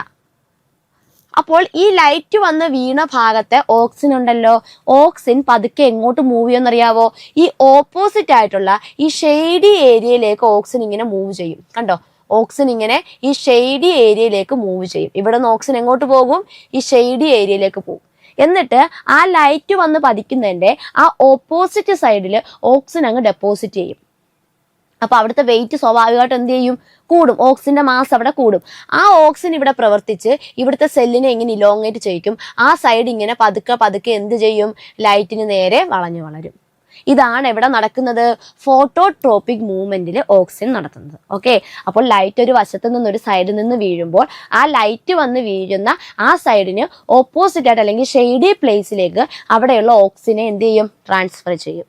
അപ്പോൾ ഈ ലൈറ്റ് വന്ന് വീണ ഭാഗത്തെ ഓക്സിൻ ഉണ്ടല്ലോ, ഓക്സിൻ പതുക്കെ എങ്ങോട്ട് മൂവ് ചെയ്യുമെന്നറിയാവോ? ഈ ഓപ്പോസിറ്റ് ആയിട്ടുള്ള ഈ ഷെയ്ഡി ഏരിയയിലേക്ക് ഓക്സിൻ ഇങ്ങനെ മൂവ് ചെയ്യും. കണ്ടോ, ഓക്സിൻ ഇങ്ങനെ ഈ ഷെയ്ഡി ഏരിയയിലേക്ക് മൂവ് ചെയ്യും. ഇവിടെ നിന്ന് ഓക്സിൻ എങ്ങോട്ട് പോകും? ഈ ഷെയ്ഡി ഏരിയയിലേക്ക് പോകും. എന്നിട്ട് ആ ലൈറ്റ് വന്ന് പതിക്കുന്നതിന്റെ ആ ഓപ്പോസിറ്റ് സൈഡിൽ ഓക്സിൻ അങ്ങ് ഡെപ്പോസിറ്റ് ചെയ്യും. അപ്പൊ അവിടുത്തെ വെയിറ്റ് സ്വാഭാവികമായിട്ട് എന്ത് ചെയ്യും? കൂടും. ഓക്സിന്റെ മാസ് അവിടെ കൂടും. ആ ഓക്സിൻ ഇവിടെ പ്രവർത്തിച്ച് ഇവിടുത്തെ സെല്ലിനെ ഇങ്ങനെ ഇലോങ്ങേറ്റ് ചെയ്യിക്കും. ആ സൈഡ് ഇങ്ങനെ പതുക്കെ പതുക്കെ എന്ത് ചെയ്യും? ലൈറ്റിന് നേരെ വളഞ്ഞു വളരും. ഇതാണ് എവിടെ നടക്കുന്നത്? ഫോട്ടോട്രോപിക് മൂവ്മെന്റിൽ ഓക്സിൻ നടത്തുന്നത്. ഓക്കെ, അപ്പോൾ ലൈറ്റ് ഒരു വശത്ത് നിന്ന് ഒരു സൈഡിൽ നിന്ന് വീഴുമ്പോൾ ആ ലൈറ്റ് വന്ന് വീഴുന്ന ആ സൈഡിന് ഓപ്പോസിറ്റ് ആയിട്ട് അല്ലെങ്കിൽ ഷെയ്ഡി പ്ലേസിലേക്ക് അവിടെയുള്ള ഓക്സിനെ എന്ത് ചെയ്യും? ട്രാൻസ്ഫർ ചെയ്യും.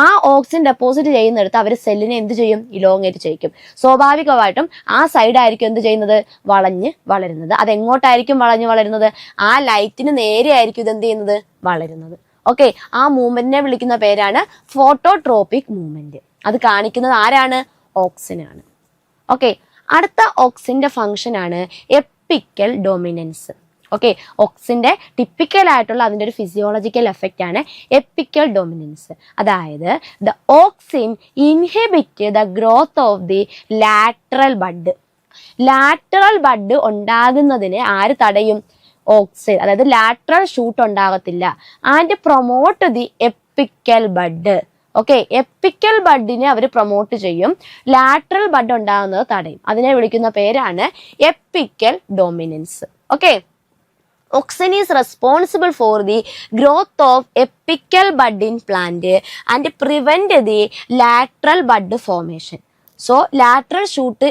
ആ ഓക്സിൻ ഡെപ്പോസിറ്റ് ചെയ്യുന്നിടത്ത് അവർ സെല്ലിനെ എന്ത് ചെയ്യും? ഇലോങ്ങേറ്റ് ചെയ്യിക്കും. സ്വാഭാവികമായിട്ടും ആ സൈഡായിരിക്കും എന്ത് ചെയ്യുന്നത്? വളഞ്ഞ് വളരുന്നത്. അതെങ്ങോട്ടായിരിക്കും വളഞ്ഞു വളരുന്നത്? ആ ലൈറ്റിന് നേരെ ആയിരിക്കും ഇത് എന്ത് ചെയ്യുന്നത്? വളരുന്നത്. ഓക്കെ, ആ മൂവ്മെന്റിനെ വിളിക്കുന്ന പേരാണ് ഫോട്ടോട്രോപിക് മൂവ്മെന്റ്. അത് കാണിക്കുന്നത് ആരാണ്? ഓക്സിനാണ്. ഓക്കെ, അടുത്ത ഓക്സിന്റെ ഫംഗ്ഷൻ ആണ് എപ്പിക്കൽ ഡൊമിനൻസ്. ഓക്കെ, ഓക്സിന്റെ ടിപ്പിക്കൽ ആയിട്ടുള്ള അതിന്റെ ഒരു ഫിസിയോളജിക്കൽ എഫക്റ്റ് ആണ് എപ്പിക്കൽ ഡൊമിനൻസ്. അതായത് the auxin inhibit the growth of the lateral bud. Lateral bud ഉണ്ടാകുന്നതിനെ ആര് തടയും? ഓക്സിൻ. അതായത് ലാറ്ററൽ ഷൂട്ട് ഉണ്ടാകത്തില്ല. And promote the apical bud. Okay, apical ബഡിനെ അവർ പ്രൊമോട്ട് ചെയ്യും. ലാറ്ററൽ ബഡ് ഉണ്ടാകുന്നത് തടയും. അതിനെ വിളിക്കുന്ന പേരാണ് apical dominance. Okay, Auxin is responsible for the growth of apical bud in plant and prevent the lateral bud formation. So lateral shoot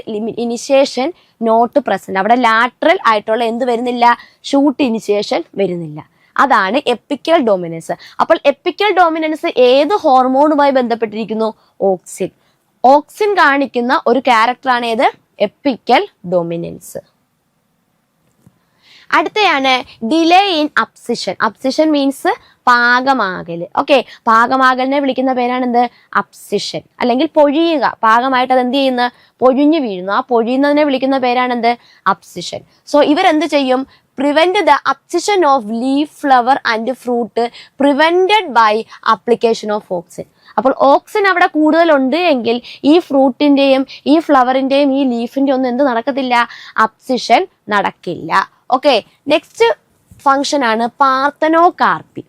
initiation not present. അവിടെ lateral ആയിട്ടുള്ള എന്ത് വരുന്നില്ല? ഷൂട്ട് ഇനിഷ്യേഷൻ വരുന്നില്ല. അതാണ് എപ്പിക്കൽ ഡോമിനൻസ്. അപ്പോൾ apical dominance ഏത് ഹോർമോണുമായി ബന്ധപ്പെട്ടിരിക്കുന്നു? ഓക്സിൻ. ഓക്സിൻ കാണിക്കുന്ന ഒരു ക്യാരക്ടറാണ് ഏത്? Apical dominance. അടുത്തയാണ് delay in abscission. Abscission means പാകമാകൽ. ഓക്കെ, പാകമാകലിനെ വിളിക്കുന്ന പേരാണ് എന്ത്? അബ്സിഷൻ. അല്ലെങ്കിൽ പൊഴിയുക. പാകമായിട്ട് അത് എന്ത് ചെയ്യുന്ന? പൊഴിഞ്ഞു വീഴുന്നു. ആ പൊഴിയുന്നതിനെ വിളിക്കുന്ന പേരാണ് എന്ത്? അബ്സിഷൻ. സോ ഇവരെന്ത് ചെയ്യും? Prevent the abscission of leaf, flower and fruit prevented by application of auxin. അപ്പോൾ ഓക്സിൻ അവിടെ കൂടുതലുണ്ട് എങ്കിൽ ഈ ഫ്രൂട്ടിന്റെയും ഈ ഫ്ലവറിന്റെയും ഈ ലീഫിന്റെ ഒന്നും എന്ത് നടക്കത്തില്ല? അബ്സിഷൻ നടക്കില്ല. ഓക്കെ, നെക്സ്റ്റ് ഫംഗ്ഷൻ ആണ് പാർത്തനോകാർപ്പി.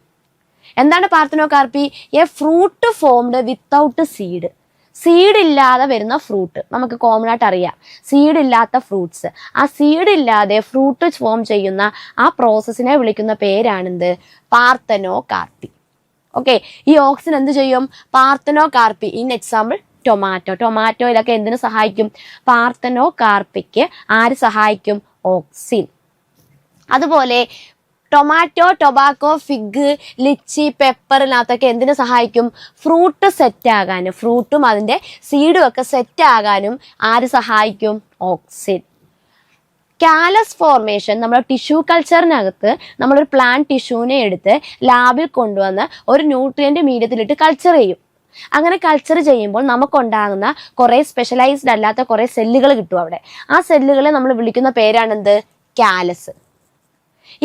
എന്താണ് parthenocarpy? A fruit formed without seed. Seed ഇല്ലാതെ വരുന്ന ഫ്രൂട്ട് നമുക്ക് കോമൺ ആയിട്ട് അറിയാം. സീഡ് ഇല്ലാത്ത ഫ്രൂട്ട്സ്. ആ സീഡ് ഇല്ലാതെ ഫ്രൂട്ട് ഫോം ചെയ്യുന്ന ആ പ്രോസസ്സിനെ വിളിക്കുന്ന പേരാണെന്ത്? പാർത്തനോകാർപ്പി. ഓക്കെ, ഈ ഓക്സിൻ എന്ത് ചെയ്യും? പാർത്തനോകാർപ്പി. In example tomato. ടൊമാറ്റോയിലൊക്കെ എന്തിനു സഹായിക്കും? പാർത്തനോകാർപ്പിക്ക് ആര് സഹായിക്കും? ഓക്സിൻ. അതുപോലെ ടൊമാറ്റോ, ടൊബാക്കോ, ഫിഗ്, ലിച്ചി, പെപ്പറിനകത്തൊക്കെ എന്തിനു സഹായിക്കും? ഫ്രൂട്ട് സെറ്റ് ആകാനും, ഫ്രൂട്ടും അതിൻ്റെ സീഡും ഒക്കെ സെറ്റ് ആകാനും ആര് സഹായിക്കും? ഓക്സിൻ. കാലസ് ഫോർമേഷൻ നമ്മൾ ടിഷ്യൂ കൾച്ചറിനകത്ത് നമ്മളൊരു പ്ലാന്റ് ടിഷ്യൂവിനെ എടുത്ത് ലാബിൽ കൊണ്ടുവന്ന് ഒരു ന്യൂട്രിയൻ്റ് മീഡിയത്തിലിട്ട് കൾച്ചർ ചെയ്യും. അങ്ങനെ കൾച്ചർ ചെയ്യുമ്പോൾ നമുക്കുണ്ടാകുന്ന കുറേ സ്പെഷ്യലൈസ്ഡ് അല്ലാത്ത കുറേ സെല്ലുകൾ കിട്ടും അവിടെ. ആ സെല്ലുകളെ നമ്മൾ വിളിക്കുന്ന പേരാണെന്ത്? കാലസ്.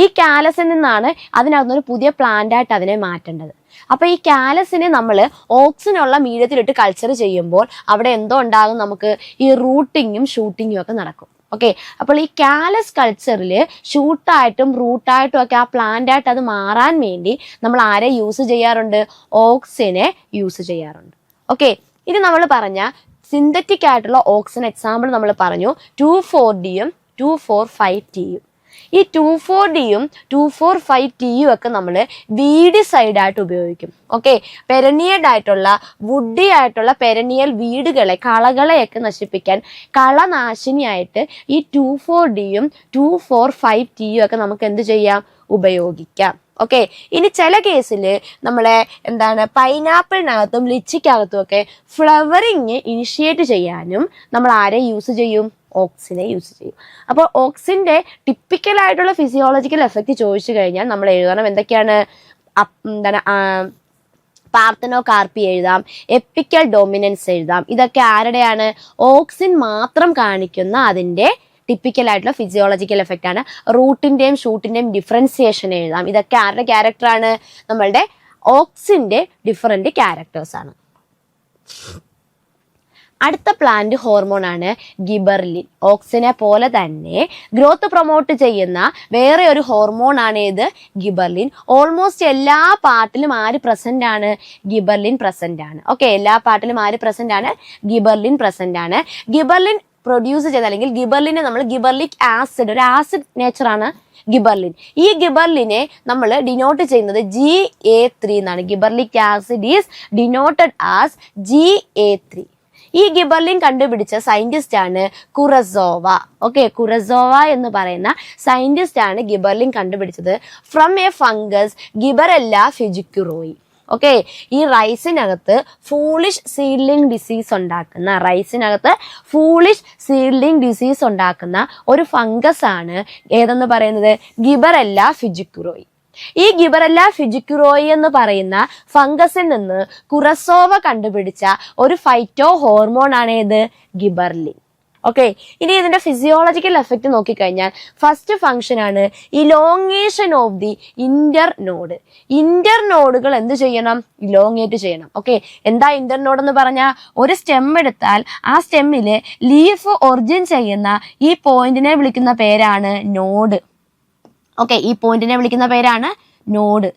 ഈ കാലസിൽ നിന്നാണ് അതിനകത്തൊരു പുതിയ പ്ലാന്റായിട്ട് അതിനെ മാറ്റേണ്ടത്. അപ്പോൾ ഈ കാലസിനെ നമ്മൾ ഓക്സിനുള്ള മീഡിയത്തിലിട്ട് കൾച്ചർ ചെയ്യുമ്പോൾ അവിടെ എന്തോ ഉണ്ടാകും? നമുക്ക് ഈ റൂട്ടിങ്ങും ഷൂട്ടിങ്ങും ഒക്കെ നടക്കും. ഓക്കെ, അപ്പോൾ ഈ കാലസ് കൾച്ചറിൽ ഷൂട്ടായിട്ടും റൂട്ടായിട്ടും ഒക്കെ ആ പ്ലാന്റായിട്ട് അത് മാറാൻ വേണ്ടി നമ്മൾ ആരെ യൂസ് ചെയ്യാറുണ്ട്? ഓക്സിനെ യൂസ് ചെയ്യാറുണ്ട്. ഓക്കെ, ഇനി നമ്മൾ പറഞ്ഞ സിന്തറ്റിക് ആയിട്ടുള്ള ഓക്സിൻ എക്സാമ്പിൾ നമ്മൾ പറഞ്ഞു 2,4-ഡിയും 2,4,5-ടിയും. ഈ 2,4-ഡിയും 2,4,5-ടിയും ഒക്കെ നമ്മൾ വീഡിസൈഡായിട്ട് ഉപയോഗിക്കും. ഓക്കെ, പെരനിയഡ് ആയിട്ടുള്ള വുഡി ആയിട്ടുള്ള പെരനിയൽ വീടുകളെ, കളകളെയൊക്കെ നശിപ്പിക്കാൻ കളനാശിനിയായിട്ട് ഈ 2,4-ഡിയും 2,4,5-ടിയും ഒക്കെ നമുക്ക് എന്ത് ചെയ്യാം? ഉപയോഗിക്കാം. ഓക്കെ, ഇനി ചില കേസിൽ നമ്മളെ പൈനാപ്പിളിനകത്തും ലിച്ചിക്കകത്തും ഒക്കെ ഫ്ലവറിങ് ഇനിഷ്യേറ്റ് ചെയ്യാനും നമ്മൾ ആരെ യൂസ് ചെയ്യും? ഓക്സിനെ യൂസ് ചെയ്യും. അപ്പോൾ ഓക്സിൻ്റെ ടിപ്പിക്കലായിട്ടുള്ള ഫിസിയോളജിക്കൽ എഫക്റ്റ് ചോദിച്ചു കഴിഞ്ഞാൽ നമ്മൾ എഴുതണം എന്തൊക്കെയാണ്? പാർത്തനോകാർപ്പി എഴുതാം, എപ്പിക്കൽ ഡോമിനൻസ് എഴുതാം. ഇതൊക്കെ ആരുടെയാണ്? ഓക്സിൻ മാത്രം കാണിക്കുന്ന അതിൻ്റെ ടിപ്പിക്കലായിട്ടുള്ള ഫിസിയോളജിക്കൽ എഫക്റ്റ് ആണ്. റൂട്ടിൻ്റെയും ഷൂട്ടിൻ്റെയും ഡിഫറൻസിയേഷൻ എഴുതാം. ഇതൊക്കെ ആരുടെ ക്യാരക്ടറാണ്? നമ്മളുടെ ഓക്സിൻ്റെ ഡിഫറൻറ്റ് ക്യാരക്ടേഴ്സാണ്. അടുത്ത പ്ലാന്റ് ഹോർമോൺ ആണ് ഗിബർലിൻ. ഓക്സിനെ പോലെ തന്നെ ഗ്രോത്ത് പ്രൊമോട്ട് ചെയ്യുന്ന വേറെ ഒരു ഹോർമോൺ ആണ് ഏത്? ഗിബർലിൻ. ഓൾമോസ്റ്റ് എല്ലാ പാർട്ടിലും ആര് പ്രസന്റ് ആണ്? ഗിബർലിൻ പ്രസന്റ് ആണ്. ഓക്കെ, എല്ലാ പാർട്ടിലും ആര് പ്രസന്റ് ആണ്? ഗിബർലിൻ പ്രസന്റ് ആണ്. ഗിബർലിൻ പ്രൊഡ്യൂസ് ചെയ്ത അല്ലെങ്കിൽ ഗിബർലിനെ നമ്മൾ ഗിബർലിക് ആസിഡ്, ഒരു ആസിഡ് നേച്ചറാണ് ഗിബർലിൻ. ഈ ഗിബർലിനെ നമ്മൾ ഡിനോട്ട് ചെയ്യുന്നത് GA3 എന്നാണ്. Gibberellic acid is denoted as GA3. ഈ ഗിബർലിൻ കണ്ടുപിടിച്ച സയന്റിസ്റ്റ് ആണ് കുറസോവ. ഓക്കെ, കുറസോവ എന്ന് പറയുന്ന സയന്റിസ്റ്റ് ആണ് ഗിബർലിൻ കണ്ടുപിടിച്ചത് ഫ്രം എ ഫംഗസ് ഗിബറെല്ല ഫിജിക്കുറോയി. ഓക്കെ, ഈ റൈസിനകത്ത് ഫൂളിഷ് സീഡ്ലിംഗ് ഡിസീസ് ഉണ്ടാക്കുന്ന ഒരു ഫംഗസ് ആണ് ഏതെന്ന് പറയുന്നത്? ഗിബറെല്ല ഫിജിക്കുറോയി. ഈ ഗിബറെല്ല ഫിജിക്കുറോയി എന്ന് പറയുന്ന ഫംഗസിൽ നിന്ന് കുറസോവ കണ്ടുപിടിച്ച ഒരു ഫൈറ്റോ ഹോർമോൺ ആണ് ഏത്? ഗിബർലിൻ. ഓക്കെ, ഇനി ഇതിന്റെ ഫിസിയോളജിക്കൽ എഫക്റ്റ് നോക്കിക്കഴിഞ്ഞാൽ ഫസ്റ്റ് ഫംഗ്ഷൻ ആണ് ഇലോങ്ങേഷൻ ഓഫ് ദി ഇന്റർനോഡ്. ഇന്റർനോഡുകൾ എന്ത് ചെയ്യണം? ഇലോങ്ങേറ്റ് ചെയ്യണം. ഓക്കെ, എന്താ ഇന്റർനോഡ് എന്ന് പറഞ്ഞാൽ? ഒരു സ്റ്റെം എടുത്താൽ ആ സ്റ്റെമ്മില് ലീഫ് ഒറിജിൻ ചെയ്യുന്ന ഈ പോയിന്റിനെ വിളിക്കുന്ന പേരാണ് നോഡ്. ഓക്കെ, ഈ പോയിന്റിനെ വിളിക്കുന്ന പേരാണ് നോഡ്.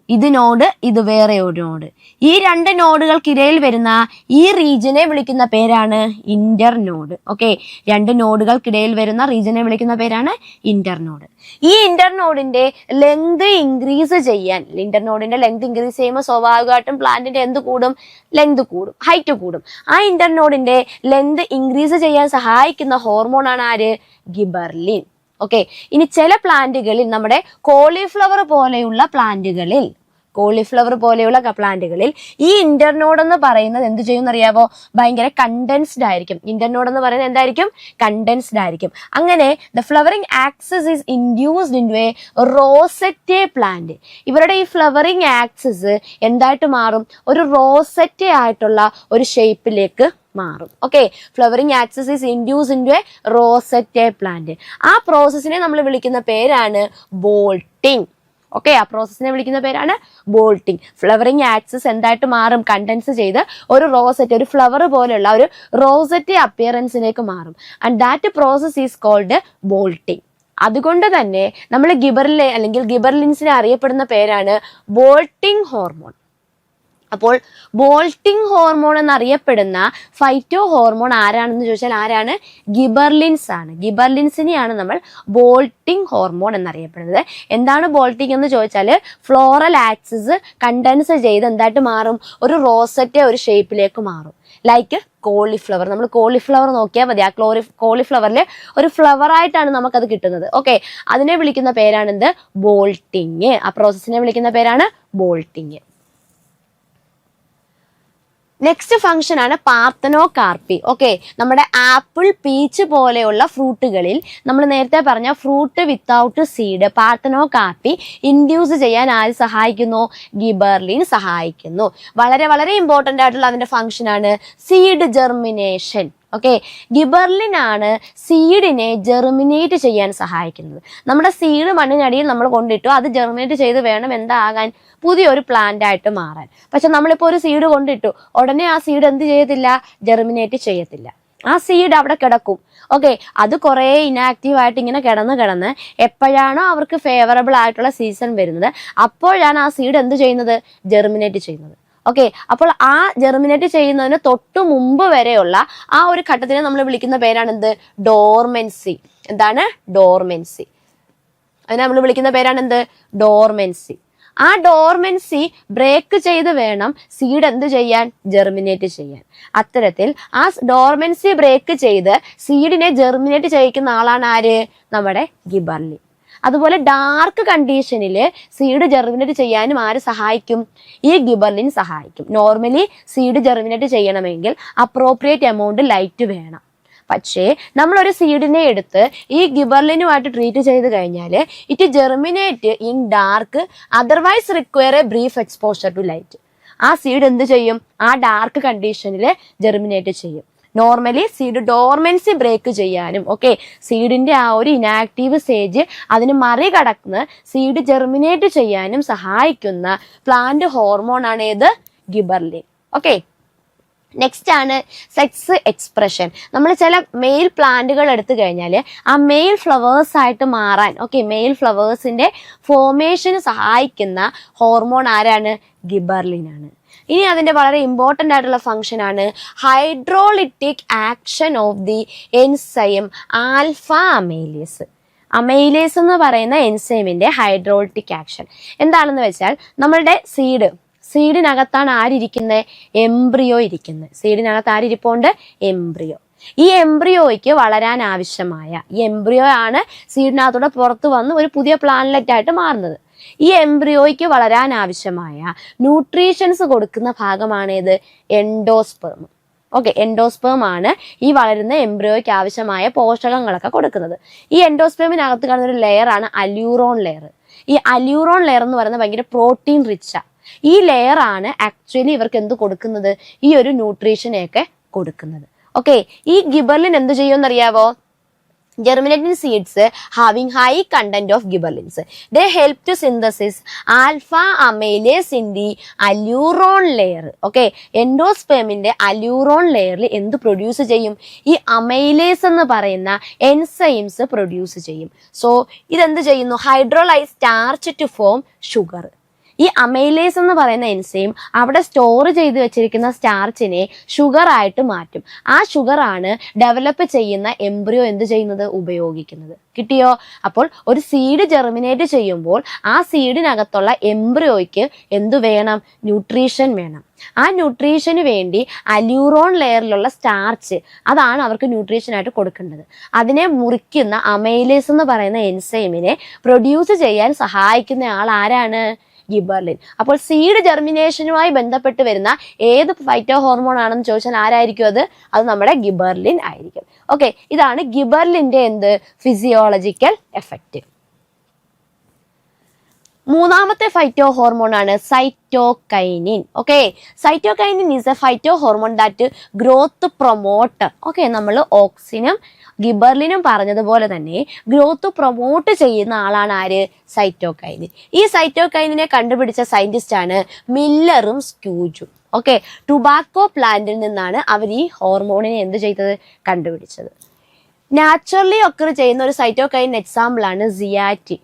ഇത് നോഡ്, ഇത് വേറെ ഒരു നോഡ്. ഈ രണ്ട് നോഡുകൾക്കിടയിൽ വരുന്ന ഈ റീജിയനെ വിളിക്കുന്ന പേരാണ് ഇന്റർനോഡ്. ഓക്കെ, രണ്ട് നോഡുകൾക്കിടയിൽ വരുന്ന റീജിയനെ വിളിക്കുന്ന പേരാണ് ഇന്റർനോഡ്. ഈ ഇന്റർനോഡിന്റെ ലെങ്ത് ഇൻക്രീസ് ചെയ്യാൻ, ഇന്റർനോഡിന്റെ ലെങ്ത് ഇൻക്രീസ് ചെയ്യുമ്പോൾ സ്വാഭാവികമായിട്ടും പ്ലാന്റിന്റെ എന്ത് കൂടും? ലെങ്ത് കൂടും, ഹൈറ്റ് കൂടും. ആ ഇന്റർനോഡിന്റെ ലെങ്ത് ഇൻക്രീസ് ചെയ്യാൻ സഹായിക്കുന്ന ഹോർമോൺ ആണ് ആര്? ഗിബർലിൻ. ഓക്കെ, ഇനി ചില പ്ലാന്റുകളിൽ, നമ്മുടെ കോളിഫ്ലവർ പോലെയുള്ള പ്ലാന്റുകളിൽ ഈ ഇന്റർനോഡ് എന്ന് പറയുന്നത് എന്ത് ചെയ്യുമെന്ന് അറിയാവോ? ഭയങ്കര കണ്ടൻസ്ഡ് ആയിരിക്കും. ഇന്റർനോഡ് എന്ന് പറയുന്നത് എന്തായിരിക്കും? കണ്ടൻസ്ഡ് ആയിരിക്കും. അങ്ങനെ the flowering axis is induced in a rosette plant. ഇവരുടെ ഈ ഫ്ലവറിംഗ് ആക്സിസ് എന്തായിട്ട് മാറും? ഒരു റോസെറ്റെ ആയിട്ടുള്ള ഒരു ഷേപ്പിലേക്ക് മാറും. Okay, flowering axis is induce in a rosette plant. ആ പ്രോസസ്സിനെ നമ്മൾ വിളിക്കുന്ന പേരാണ് ബോൾട്ടിംഗ്. ഓക്കെ, ആ പ്രോസസ്സിനെ വിളിക്കുന്ന പേരാണ് ബോൾട്ടിംഗ്. ഫ്ലവറിംഗ് ആക്സിസ് എന്തായിട്ട് മാറും? കണ്ടൻസ് ചെയ്ത് ഒരു റോസെറ്റ്, ഒരു ഫ്ലവർ പോലെയുള്ള ഒരു റോസെറ്റ് അപ്പിയറൻസിലേക്ക് മാറും. And that process is called bolting. അതുകൊണ്ട് തന്നെ നമ്മൾ ഗിബർലിൻ അല്ലെങ്കിൽ ഗിബർലിൻസിനെ അറിയപ്പെടുന്ന പേരാണ് ബോൾട്ടിംഗ് ഹോർമോൺ. അപ്പോൾ ബോൾട്ടിംഗ് ഹോർമോൺ എന്നറിയപ്പെടുന്ന ഫൈറ്റോ ഹോർമോൺ ആരാണെന്ന് ചോദിച്ചാൽ ആരാണ്? ഗിബർലിൻസ് ആണ്. ഗിബർലിൻസിനെയാണ് നമ്മൾ ബോൾട്ടിംഗ് ഹോർമോൺ എന്നറിയപ്പെടുന്നത്. എന്താണ് ബോൾട്ടിംഗ് എന്ന് ചോദിച്ചാൽ ഫ്ലോറൽ ആക്സിസ് കണ്ടൻസ് ചെയ്ത് എന്തായിട്ട് മാറും? ഒരു റോസെറ്റ് ഒരു ഷേപ്പിലേക്ക് മാറും. Like cauliflower. നമ്മൾ കോളിഫ്ലവർ നോക്കിയാൽ മതി, ആ കോളിഫ്ലവറിൽ ഒരു ഫ്ലവർ ആയിട്ടാണ് നമുക്കത് കിട്ടുന്നത്. ഓക്കെ, അതിനെ വിളിക്കുന്ന പേരാണ് എന്ത്? ബോൾട്ടിങ്. ആ പ്രോസസ്സിനെ വിളിക്കുന്ന പേരാണ് ബോൾട്ടിങ്. നെക്സ്റ്റ് ഫംഗ്ഷൻ ആണ് പാർത്തനോകാർപ്പി. ഓക്കെ, നമ്മുടെ ആപ്പിൾ, പീച്ച് പോലെയുള്ള ഫ്രൂട്ടുകളിൽ നമ്മൾ നേരത്തെ പറഞ്ഞ ഫ്രൂട്ട് വിത്തൗട്ട് സീഡ് പാർത്തനോകാർപ്പി ഇൻഡ്യൂസ് ചെയ്യാൻ ആര് സഹായിക്കുന്നു? ഗിബർലിൻ സഹായിക്കുന്നു. വളരെ വളരെ ഇമ്പോർട്ടൻ്റ് ആയിട്ടുള്ള അതിന്റെ ഫംഗ്ഷൻ ആണ് സീഡ് ജെർമിനേഷൻ. ഓക്കെ, ഗിബർലിൻ ആണ് സീഡിനെ ജെർമിനേറ്റ് ചെയ്യാൻ സഹായിക്കുന്നത്. നമ്മുടെ സീഡ് മണ്ണിനടിയിൽ നമ്മൾ കൊണ്ടിട്ടു, അത് ജെർമിനേറ്റ് ചെയ്ത് വേണം എന്താകാൻ? പുതിയൊരു പ്ലാന്റ് ആയിട്ട് മാറാൻ. പക്ഷെ നമ്മളിപ്പോൾ ഒരു സീഡ് കൊണ്ടിട്ടു, ഉടനെ ആ സീഡ് എന്ത് ചെയ്യത്തില്ല? ജെർമിനേറ്റ് ചെയ്യത്തില്ല. ആ സീഡ് അവിടെ കിടക്കും. ഓക്കെ, അത് കുറേ ഇനാക്റ്റീവ് ആയിട്ട് ഇങ്ങനെ കിടന്ന് എപ്പോഴാണോ അവർക്ക് ഫേവറബിൾ ആയിട്ടുള്ള സീസൺ വരുന്നത് അപ്പോഴാണ് ആ സീഡ് എന്ത് ചെയ്യുന്നത്? ജെർമിനേറ്റ് ചെയ്യുന്നത്. ഓക്കെ, അപ്പോൾ ആ ജെർമിനേറ്റ് ചെയ്യുന്നതിന് തൊട്ടു മുമ്പ് വരെയുള്ള ആ ഒരു ഘട്ടത്തിനെ നമ്മൾ വിളിക്കുന്ന പേരാണ് എന്ത്? ഡോർമെൻസി. എന്താണ്? ഡോർമെൻസി. അതിനെ നമ്മൾ വിളിക്കുന്ന പേരാണ് എന്ത്? ഡോർമെൻസി. ആ ഡോർമെൻസി ബ്രേക്ക് ചെയ്ത് വേണം സീഡ് എന്ത് ചെയ്യാൻ? ജെർമിനേറ്റ് ചെയ്യാൻ. അത്തരത്തിൽ ആ ഡോർമെൻസി ബ്രേക്ക് ചെയ്ത് സീഡിനെ ജെർമിനേറ്റ് ചെയ്യിക്കുന്ന ആളാണ് ആര്? നമ്മുടെ ഗിബർലിൻ. അതുപോലെ ഡാർക്ക് കണ്ടീഷനിൽ സീഡ് ജെർമിനേറ്റ് ചെയ്യാനും ആര് സഹായിക്കും? ഈ ഗിബർലിൻ സഹായിക്കും. നോർമലി സീഡ് ജെർമിനേറ്റ് ചെയ്യണമെങ്കിൽ അപ്രോപ്രിയേറ്റ് എമൗണ്ട് ലൈറ്റ് വേണം. പക്ഷേ നമ്മളൊരു സീഡിനെ എടുത്ത് ഈ ഗിബർലിനുമായിട്ട് ട്രീറ്റ് ചെയ്ത് കഴിഞ്ഞാൽ it germinate in dark, otherwise require a brief exposure to light. ആ സീഡ് എന്ത് ചെയ്യും? ആ ഡാർക്ക് കണ്ടീഷനിൽ ജെർമിനേറ്റ് ചെയ്യും. നോർമലി സീഡ് ഡോർമെൻസി ബ്രേക്ക് ചെയ്യാനും ഓക്കെ, സീഡിന്റെ ആ ഒരു ഇനാക്റ്റീവ് സ്റ്റേജ് അതിന് മറികടന്ന് സീഡ് ജെർമിനേറ്റ് ചെയ്യാനും സഹായിക്കുന്ന പ്ലാന്റ് ഹോർമോൺ ആണ് ഏത്? ഗിബർലിൻ. ഓക്കെ, നെക്സ്റ്റ് ആണ് സെക്സ് എക്സ്പ്രഷൻ. നമ്മൾ ചില മെയിൽ പ്ലാന്റുകൾ എടുത്തു കഴിഞ്ഞാൽ ആ മെയിൽ ഫ്ലവേഴ്സ് ആയിട്ട് മാറാൻ, ഓക്കെ, മെയിൽ ഫ്ലവേഴ്സിന്റെ ഫോർമേഷന് സഹായിക്കുന്ന ഹോർമോൺ ആരാണ്? ഗിബർലിൻ ആണ്. ഇനി അതിന്റെ വളരെ ഇമ്പോർട്ടൻ്റ് ആയിട്ടുള്ള ഫംഗ്ഷൻ ആണ് hydrolytic action of the enzyme alpha amylase. Amylase എന്ന് പറയുന്ന എൻസൈമിന്റെ ഹൈഡ്രോളിറ്റിക് ആക്ഷൻ എന്താണെന്ന് വെച്ചാൽ, നമ്മളുടെ സീഡിനകത്താണ് ആരിയ്ക്കുന്നത്? എംബ്രിയോ ഇരിക്കുന്നത്. സീഡിനകത്ത് ആരിയ്പോണ്ട്? എംബ്രിയോ. ഈ എംബ്രിയോയ്ക്ക് വളരാൻ ആവശ്യമായ, ഈ എംബ്രിയോ ആണ് സീഡിനകത്തൂടെ പുറത്തു വന്ന് ഒരു പുതിയ പ്ലാന്റ്ലെറ്റ് ആയിട്ട് മാറുന്നത്. ഈ എംബ്രിയോയ്ക്ക് വളരാൻ ആവശ്യമായ ന്യൂട്രീഷൻസ് കൊടുക്കുന്ന ഭാഗമാണ് ഏത്? എൻഡോസ്പേം. ഓക്കെ, എൻഡോസ്പേം ആണ് ഈ വളരുന്ന എംബ്രിയോയ്ക്ക് ആവശ്യമായ പോഷകങ്ങളൊക്കെ കൊടുക്കുന്നത്. ഈ എൻഡോസ്പേമിനകത്ത് കാണുന്ന ഒരു ലെയർ ആണ് അല്യൂറോൺ ലെയർ. ഈ അല്യൂറോൺ ലെയർ എന്ന് പറയുന്നത് ഭയങ്കര പ്രോട്ടീൻ റിച്ചാ. ഈ ലെയർ ആണ് ആക്ച്വലി ഇവർക്ക് എന്ത് കൊടുക്കുന്നത്? ഈ ഒരു ന്യൂട്രീഷനെയൊക്കെ കൊടുക്കുന്നത്. ഓക്കെ, ഈ ഗിബർലിൻ എന്ത് ചെയ്യുമെന്നറിയാവോ? germinating seeds having high content of gibberellins. They help to synthesis alpha amylase in the alluron layer. Okay, endospermന്റെ alluron layerൽ എന്ത് പ്രൊഡ്യൂസ് ചെയ്യും? ഈ amylase എന്ന് പറയുന്ന enzymes പ്രൊഡ്യൂസ് ചെയ്യും. സോ ഇതെന്ത് ചെയ്യുന്നു? Hydrolyse starch to form sugar. ഈ അമൈലേസ് എന്ന് പറയുന്ന എൻസൈം അവിടെ സ്റ്റോർ ചെയ്ത് വെച്ചിരിക്കുന്ന സ്റ്റാർച്ചിനെ ഷുഗർ ആയിട്ട് മാറ്റും. ആ ഷുഗർ ആണ് ഡെവലപ്പ് ചെയ്യുന്ന എംബ്രിയോ എന്ത് ചെയ്യുന്നത്? ഉപയോഗിക്കുന്നത്. കിട്ടിയോ? അപ്പോൾ ഒരു സീഡ് ജെർമിനേറ്റ് ചെയ്യുമ്പോൾ ആ സീഡിനകത്തുള്ള എംബ്രിയോയ്ക്ക് എന്തു വേണം? ന്യൂട്രീഷൻ വേണം. ആ ന്യൂട്രീഷന് വേണ്ടി അല്യൂറോൺ ലെയറിലുള്ള സ്റ്റാർച്ച് അതാണ് അവർക്ക് ന്യൂട്രീഷൻ ആയിട്ട് കൊടുക്കേണ്ടത്. അതിനെ മുറിക്കുന്ന അമൈലേസ് എന്ന് പറയുന്ന എൻസൈമിനെ പ്രൊഡ്യൂസ് ചെയ്യാൻ സഹായിക്കുന്ന ആൾ ആരാണ്? ഗിബർലിൻ. അപ്പോൾ സീഡ് ജെർമിനേഷനുമായി ബന്ധപ്പെട്ട് വരുന്ന ഏത് ഫൈറ്റോ ഹോർമോൺ ആണെന്ന് ചോദിച്ചാൽ ആരായിരിക്കും അത്? അത് നമ്മുടെ ഗിബർലിൻ ആയിരിക്കും. ഓക്കെ, ഇതാണ് ഗിബർലിന്റെ എന്ത്? Physiological effect. മൂന്നാമത്തെ ഫൈറ്റോ ഹോർമോൺ ആണ് cytokinin. Okay, cytokinin is A phyto hormone that growth promoter. Okay, നമ്മൾ ഓക്സിനും ഗിബർലിനും പറഞ്ഞതുപോലെ തന്നെ ഗ്രോത്ത് പ്രൊമോട്ട് ചെയ്യുന്ന ആളാണ് ആര്? സൈറ്റോകൈനിൻ. ഈ സൈറ്റോകൈനിനെ കണ്ടുപിടിച്ച സയന്റിസ്റ്റ് ആണ് മില്ലറും സ്ക്യൂജും. ഓക്കെ, ടുബാക്കോ പ്ലാന്റിൽ നിന്നാണ് അവർ ഈ ഹോർമോണിനെ എന്ത് ചെയ്തത്? കണ്ടുപിടിച്ചത്. നാച്ചുറലി ഒക്കർ ചെയ്യുന്ന ഒരു സൈറ്റോകൈനിൻ എക്സാമ്പിൾ ആണ് സിയാറ്റിൻ.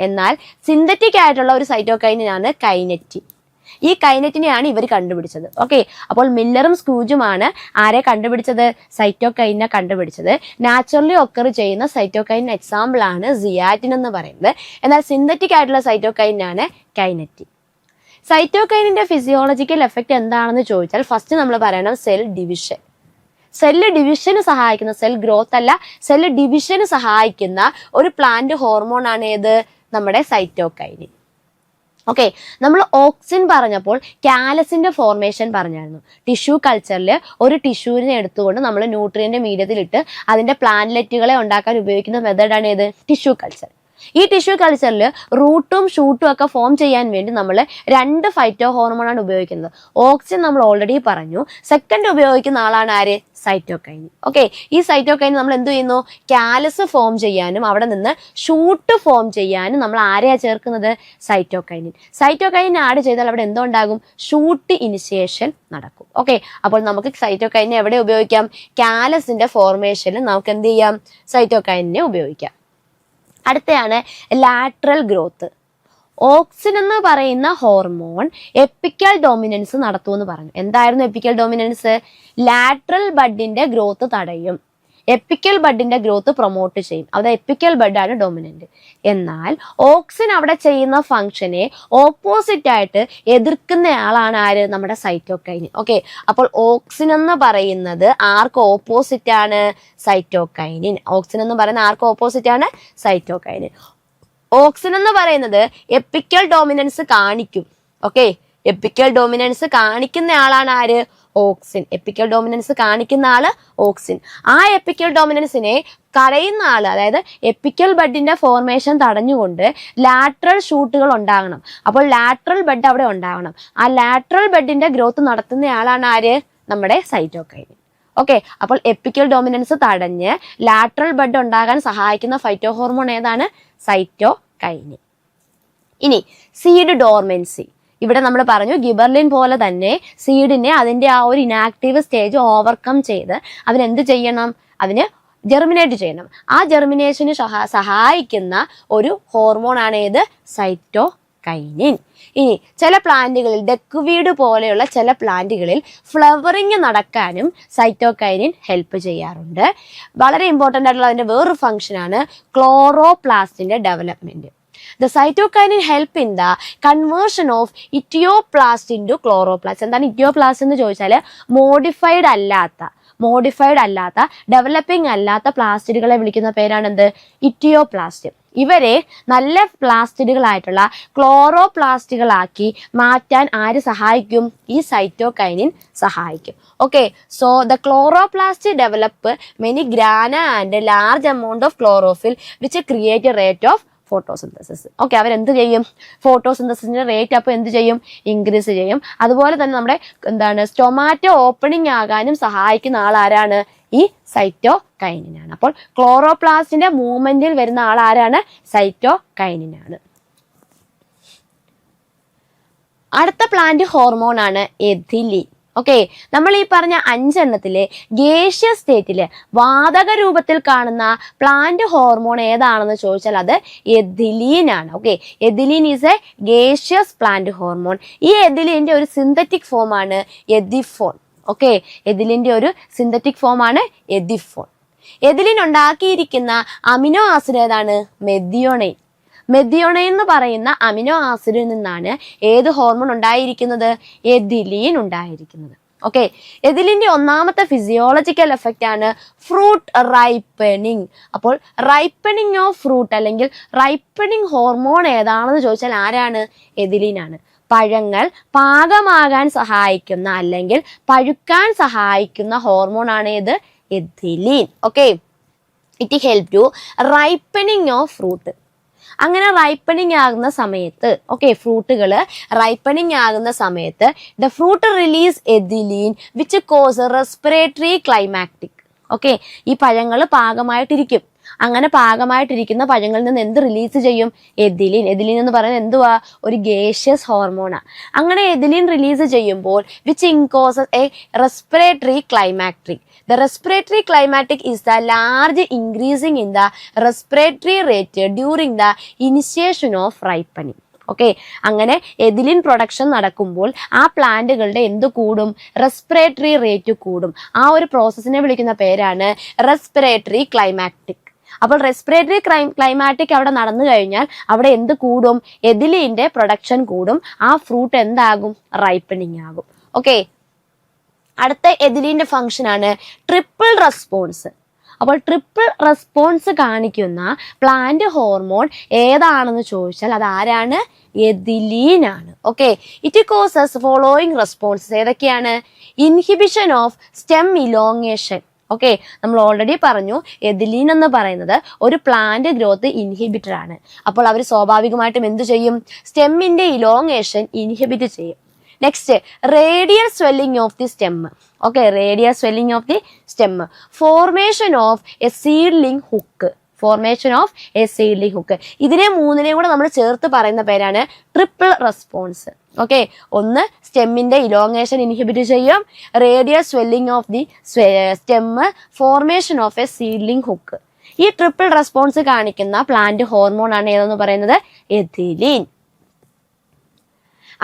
എന്നാൽ സിന്തറ്റിക് ആയിട്ടുള്ള ഒരു സൈറ്റോകൈനിനാണ് കൈനെറ്റിൻ. ഈ കൈനെറ്റിനെയാണ് ഇവർ കണ്ടുപിടിച്ചത്. ഓക്കെ, അപ്പോൾ മില്ലറും സ്ക്യൂജുമാണ് ആരെ കണ്ടുപിടിച്ചത്? സൈറ്റോകൈനിനെ കണ്ടുപിടിച്ചത്. നാച്ചുറലി ഒക്കർ ചെയ്യുന്ന സൈറ്റോകൈനിൻ എക്സാമ്പിൾ ആണ് സിയാറ്റിൻ എന്ന് പറയുന്നത്. എന്നാൽ സിന്തറ്റിക് ആയിട്ടുള്ള സൈറ്റോകൈനാണ് കൈനെറ്റിൻ. സൈറ്റോകൈനിന്റെ ഫിസിയോളജിക്കൽ എഫക്റ്റ് എന്താണെന്ന് ചോദിച്ചാൽ ഫസ്റ്റ് നമ്മൾ പറയണം സെൽ ഡിവിഷൻ. സെല്ല് ഡിവിഷന് സഹായിക്കുന്ന, സെൽ ഗ്രോത്ത് അല്ല, സെല്ല് ഡിവിഷന് സഹായിക്കുന്ന ഒരു പ്ലാന്റ് ഹോർമോൺ ആണ് ഏത്? നമ്മുടെ സൈറ്റോകൈനിൻ. ഓക്കെ, നമ്മൾ ഓക്സിൻ പറഞ്ഞപ്പോൾ കാലസിന്റെ ഫോർമേഷൻ പറഞ്ഞായിരുന്നു. ടിഷ്യൂ കൾച്ചറിൽ ഒരു ടിഷ്യൂവിനെ എടുത്തുകൊണ്ട് നമ്മൾ ന്യൂട്രിയന്റ് മീഡിയത്തിലിട്ട് അതിന്റെ പ്ലാന്റ്ലെറ്റുകളെ ഉണ്ടാക്കാൻ ഉപയോഗിക്കുന്ന മെത്തേഡാണ് ഏത്? Tissue culture. ഈ ടിഷ്യൂ കൾച്ചറിൽ റൂട്ടും ഷൂട്ടും ഒക്കെ ഫോം ചെയ്യാൻ വേണ്ടി നമ്മൾ 2 ഫൈറ്റോ ഹോർമോണാണ് ഉപയോഗിക്കുന്നത്. ഓക്സിൻ നമ്മൾ ഓൾറെഡി പറഞ്ഞു. സെക്കൻഡ് ഉപയോഗിക്കുന്ന ആളാണ് ആര്? സൈറ്റോകൈനിൻ. ഓക്കെ, ഈ സൈറ്റോകൈനിൻ നമ്മൾ എന്ത് ചെയ്യുന്നു? കാലസ് ഫോം ചെയ്യാനും അവിടെ നിന്ന് ഷൂട്ട് ഫോം ചെയ്യാനും നമ്മൾ ആരെയാ ചേർക്കുന്നത്? സൈറ്റോകൈനിൻ. സൈറ്റോകൈനിൻ ആഡ് ചെയ്താൽ അവിടെ എന്തുണ്ടാകും? ഷൂട്ട് ഇനിഷ്യേഷൻ നടക്കും. ഓക്കെ, അപ്പോൾ നമുക്ക് സൈറ്റോകൈനിനെ എവിടെ ഉപയോഗിക്കാം? കാലസിന്റെ ഫോർമേഷനിൽ നമുക്ക് എന്ത് ചെയ്യാം? സൈറ്റോകൈനിനെ ഉപയോഗിക്കാം. അടുത്തയാണ് ലാറ്ററൽ ഗ്രോത്ത്. ഓക്സിൻ എന്ന് പറയുന്ന ഹോർമോൺ എപ്പിക്കൽ ഡോമിനൻസ് നടത്തുമെന്ന് പറഞ്ഞു. എന്തായിരുന്നു എപ്പിക്കൽ ഡോമിനൻസ്? ലാറ്ററൽ ബഡിന്റെ ഗ്രോത്ത് തടയും, എപ്പിക്കൽ ബഡിന്റെ ഗ്രോത്ത് പ്രൊമോട്ട് ചെയ്യും. അവിടെ എപ്പിക്കൽ ബഡാണ് ഡോമിനന്റ്. എന്നാൽ ഓക്സിൻ അവിടെ ചെയ്യുന്ന ഫംഗ്ഷനെ ഓപ്പോസിറ്റ് ആയിട്ട് എതിർക്കുന്നയാളാണ് ആര്? നമ്മുടെ സൈറ്റോകൈനിൻ. ഓക്കെ, അപ്പോൾ ഓക്സിൻ എന്ന് പറയുന്നത് ആർക്ക് ഓപ്പോസിറ്റ് ആണ്? സൈറ്റോകൈനിൻ. ഓക്സിൻ എന്ന് പറയുന്നത് ആർക്ക് ഓപ്പോസിറ്റ് ആണ്? സൈറ്റോകൈനിൻ. ഓക്സിൻ എന്ന് പറയുന്നത് എപ്പിക്കൽ ഡോമിനൻസ് കാണിക്കും. ഓക്കെ, എപ്പിക്കൽ ഡോമിനൻസ് കാണിക്കുന്ന ആളാണ് ആര്? ഓക്സിൻ. എപ്പിക്കൽ ഡോമിനൻസ് കാണിക്കുന്ന ആള് ഓക്സിൻ. ആ എപ്പിക്കൽ ഡോമിനൻസിനെ തടയുന്ന ആള്, അതായത് എപ്പിക്കൽ ബഡിന്റെ ഫോർമേഷൻ തടഞ്ഞുകൊണ്ട് ലാറ്ററൽ ഷൂട്ടുകൾ ഉണ്ടാകണം. അപ്പോൾ ലാറ്ററൽ ബഡ് അവിടെ ഉണ്ടാകണം. ആ ലാറ്ററൽ ബഡിന്റെ ഗ്രോത്ത് നടത്തുന്ന ആളാണ് ആര്? നമ്മുടെ സൈറ്റോകൈനിൻ. ഓക്കെ, അപ്പോൾ എപ്പിക്കൽ ഡോമിനൻസ് തടഞ്ഞ് ലാറ്ററൽ ബഡ് ഉണ്ടാകാൻ സഹായിക്കുന്ന ഫൈറ്റോ ഹോർമോൺ ഏതാണ്? സൈറ്റോകൈനിൻ. ഇനി സീഡ് ഡോർമെൻസി. ഇവിടെ നമ്മൾ പറഞ്ഞു ഗിബർലിൻ പോലെ തന്നെ സീഡിനെ അതിന്റെ ആ ഒരു ഇനാക്റ്റീവ് സ്റ്റേജ് ഓവർകം ചെയ്ത് അതിനെന്ത് ചെയ്യണം? അതിന് ജെർമിനേറ്റ് ചെയ്യണം. ആ ജെർമിനേഷന് സഹായിക്കുന്ന ഒരു ഹോർമോൺ ആണ് ഏത്? സൈറ്റോകൈനിൻ. ഇനി ചില പ്ലാന്റുകളിൽ, ഡെക്വീഡ് പോലെയുള്ള ചില പ്ലാന്റുകളിൽ ഫ്ലവറിങ് നടക്കാനും സൈറ്റോകൈനിൻ ഹെൽപ്പ് ചെയ്യാറുണ്ട്. വളരെ ഇമ്പോർട്ടൻ്റ് ആയിട്ടുള്ള അതിന്റെ വേറൊരു ഫംഗ്ഷനാണ് ക്ലോറോപ്ലാസ്റ്റിന്റെ development. The cytokinin help in the conversion of etioplast into chloroplast. എന്താണ് ഇറ്റിയോപ്ലാസ്റ്റ് എന്ന് ചോദിച്ചാൽ മോഡിഫൈഡ് അല്ലാത്ത ഡെവലപ്പിംഗ് അല്ലാത്ത പ്ലാസ്റ്റിഡുകളെ വിളിക്കുന്ന പേരാണ് എന്ത്? ഇറ്റിയോപ്ലാസ്റ്റ്. ഇവരെ നല്ല പ്ലാസ്റ്റിഡുകളായിട്ടുള്ള ക്ലോറോപ്ലാസ്റ്റുകളാക്കി മാറ്റാൻ ആര് സഹായിക്കും? ഈ സൈറ്റോകൈനിൻ സഹായിക്കും. Okay, so the chloroplast develop many grana and large amount of chlorophyll which create rate of photosynthesis. Okay, അവരെന്ത് ചെയ്യും? ഫോട്ടോസിന്തസിന്റെ റേറ്റ് അപ്പോൾ എന്ത് ചെയ്യും? ഇൻക്രീസ് ചെയ്യും. അതുപോലെ തന്നെ നമ്മുടെ സ്റ്റൊമാറ്റോ ഓപ്പണിംഗ് ആകാനും സഹായിക്കുന്ന ആളാരാണ്? ഈ സൈറ്റോകൈനിനാണ്. അപ്പോൾ ക്ലോറോപ്ലാസ്റ്റിന്റെ മൂവ്മെന്റിൽ വരുന്ന ആളാരാണ്? സൈറ്റോകൈനിനാണ്. അടുത്ത പ്ലാന്റ് ഹോർമോൺ ആണ് എഥിലീൻ. ഓക്കെ, നമ്മൾ ഈ പറഞ്ഞ 5 എണ്ണത്തിലെ ഗേഷ്യസ് സ്റ്റേറ്റില് വാതക രൂപത്തിൽ കാണുന്ന പ്ലാന്റ് ഹോർമോൺ ഏതാണെന്ന് ചോദിച്ചാൽ അത് എഥിലീൻ ആണ്. Okay, ethylene is A gaseous plant hormone. ഈ എഥിലീന്റെ ഒരു സിന്തറ്റിക് ഫോം ആണ് എഥിഫോൺ. ഓക്കെ, എഥിലിന്റെ ഒരു സിന്തറ്റിക് ഫോം ആണ് എഥിഫോൺ. എഥിലിൻ ഉണ്ടാക്കിയിരിക്കുന്ന അമിനോ ആസിഡ് ഏതാണ്? മെഥിയോണൈൻ. മെഥിയോണൈൻ എന്ന് പറയുന്ന അമിനോ ആസിഡിൽ നിന്നാണ് ഏത് ഹോർമോൺ ഉണ്ടായിരിക്കുന്നത്? എഥിലീൻ ഉണ്ടായിരിക്കുന്നത്. ഓക്കെ, എഥിലിന്റെ ഒന്നാമത്തെ ഫിസിയോളജിക്കൽ എഫക്റ്റ് ആണ് ഫ്രൂട്ട് റൈപ്പനിങ്. അപ്പോൾ റൈപ്പനിങ് ഓഫ് ഫ്രൂട്ട് അല്ലെങ്കിൽ റൈപ്പനിങ് ഹോർമോൺ ഏതാണെന്ന് ചോദിച്ചാൽ ആരാണ്? എഥിലീനാണ്. പഴങ്ങൾ പാകമാകാൻ സഹായിക്കുന്ന അല്ലെങ്കിൽ പഴുക്കാൻ സഹായിക്കുന്ന ഹോർമോൺ ആണ് ഏത്? Ethylene. Okay, it help to ripening of fruit. അങ്ങനെ റൈപ്പനിങ് ആകുന്ന സമയത്ത്, ഓക്കെ, ഫ്രൂട്ടുകൾ റൈപ്പനിങ് ആകുന്ന സമയത്ത് the fruit release ethylene which cause respiratory climactic. Okay, ഈ പഴങ്ങൾ പാകമായിട്ടിരിക്കും. അങ്ങനെ പാകമായിട്ടിരിക്കുന്ന പഴങ്ങളിൽ നിന്ന് എന്ത് റിലീസ് ചെയ്യും? എഥിലീൻ. എഥിലീൻ എന്ന് പറയുന്നത് എന്തുവാ? ഒരു ഗേഷ്യസ് ഹോർമോണാണ്. അങ്ങനെ എഥിലീൻ റിലീസ് ചെയ്യുമ്പോൾ which causes a respiratory climactic. The respiratory climatic is the large increasing in the respiratory rate during the initiation of ripening. Okay, അങ്ങനെ എഥിലിൻ പ്രൊഡക്ഷൻ നടക്കുമ്പോൾ ആ പ്ലാന്റുകളുടെ എന്ത് കൂടും? റെസ്പിറേറ്ററി റേറ്റ് കൂടും. ആ ഒരു പ്രോസസ്സിനെ വിളിക്കുന്ന പേരാണ് റെസ്പിറേറ്ററി ക്ലൈമാക്റ്റിക്. അപ്പോൾ റെസ്പിറേറ്ററി ക്ലൈമാറ്റിക് അവിടെ നടന്നു കഴിഞ്ഞാൽ അവിടെ എന്ത് കൂടും? എഥിലീന്റെ പ്രൊഡക്ഷൻ കൂടും. ആ ഫ്രൂട്ട് എന്താകും? റൈപ്പനിങ് ആകും. ഓക്കെ, അടുത്ത എഥിലീന്റെ ഫംഗ്ഷൻ ആണ് ട്രിപ്പിൾ റെസ്പോൺസ്. അപ്പോൾ ട്രിപ്പിൾ റെസ്പോൺസ് കാണിക്കുന്ന പ്ലാന്റ് ഹോർമോൺ ഏതാണെന്ന് ചോദിച്ചാൽ അത് ആരാണ്? എഥിലീൻ ആണ്. Okay, it causes following responses. ഏതൊക്കെയാണ്? Inhibition of stem elongation. Okay, നമ്മൾ ഓൾറെഡി പറഞ്ഞു എഥിലീൻ എന്ന് പറയുന്നത് ഒരു പ്ലാന്റ് ഗ്രോത്ത് ഇൻഹിബിറ്റർ ആണ്. അപ്പോൾ അവർ സ്വാഭാവികമായിട്ടും എന്ത് ചെയ്യും? സ്റ്റെമ്മിന്റെ ഇലോങ്ങേഷൻ ഇൻഹിബിറ്റ് ചെയ്യും. Next, radial swelling of the stem. Okay, radial swelling of the stem. Formation of A seedling hook. Formation of A seedling hook. ഇതിനെ മൂന്നിനെയും കൂടെ നമ്മൾ ചേർത്ത് പറയുന്ന പേരാണ് ട്രിപ്പിൾ റെസ്പോൺസ്. ഓക്കെ, ഒന്ന് സ്റ്റെമ്മിന്റെ ഇലോങ്ങേഷൻ ഇൻഹിബിറ്റ് ചെയ്യും, radial swelling of the stem, formation of A seedling hook. ഈ triple response കാണിക്കുന്ന പ്ലാന്റ് ഹോർമോൺ ആണ് ഏതെന്ന് പറയുന്നത്? എഥിലീൻ.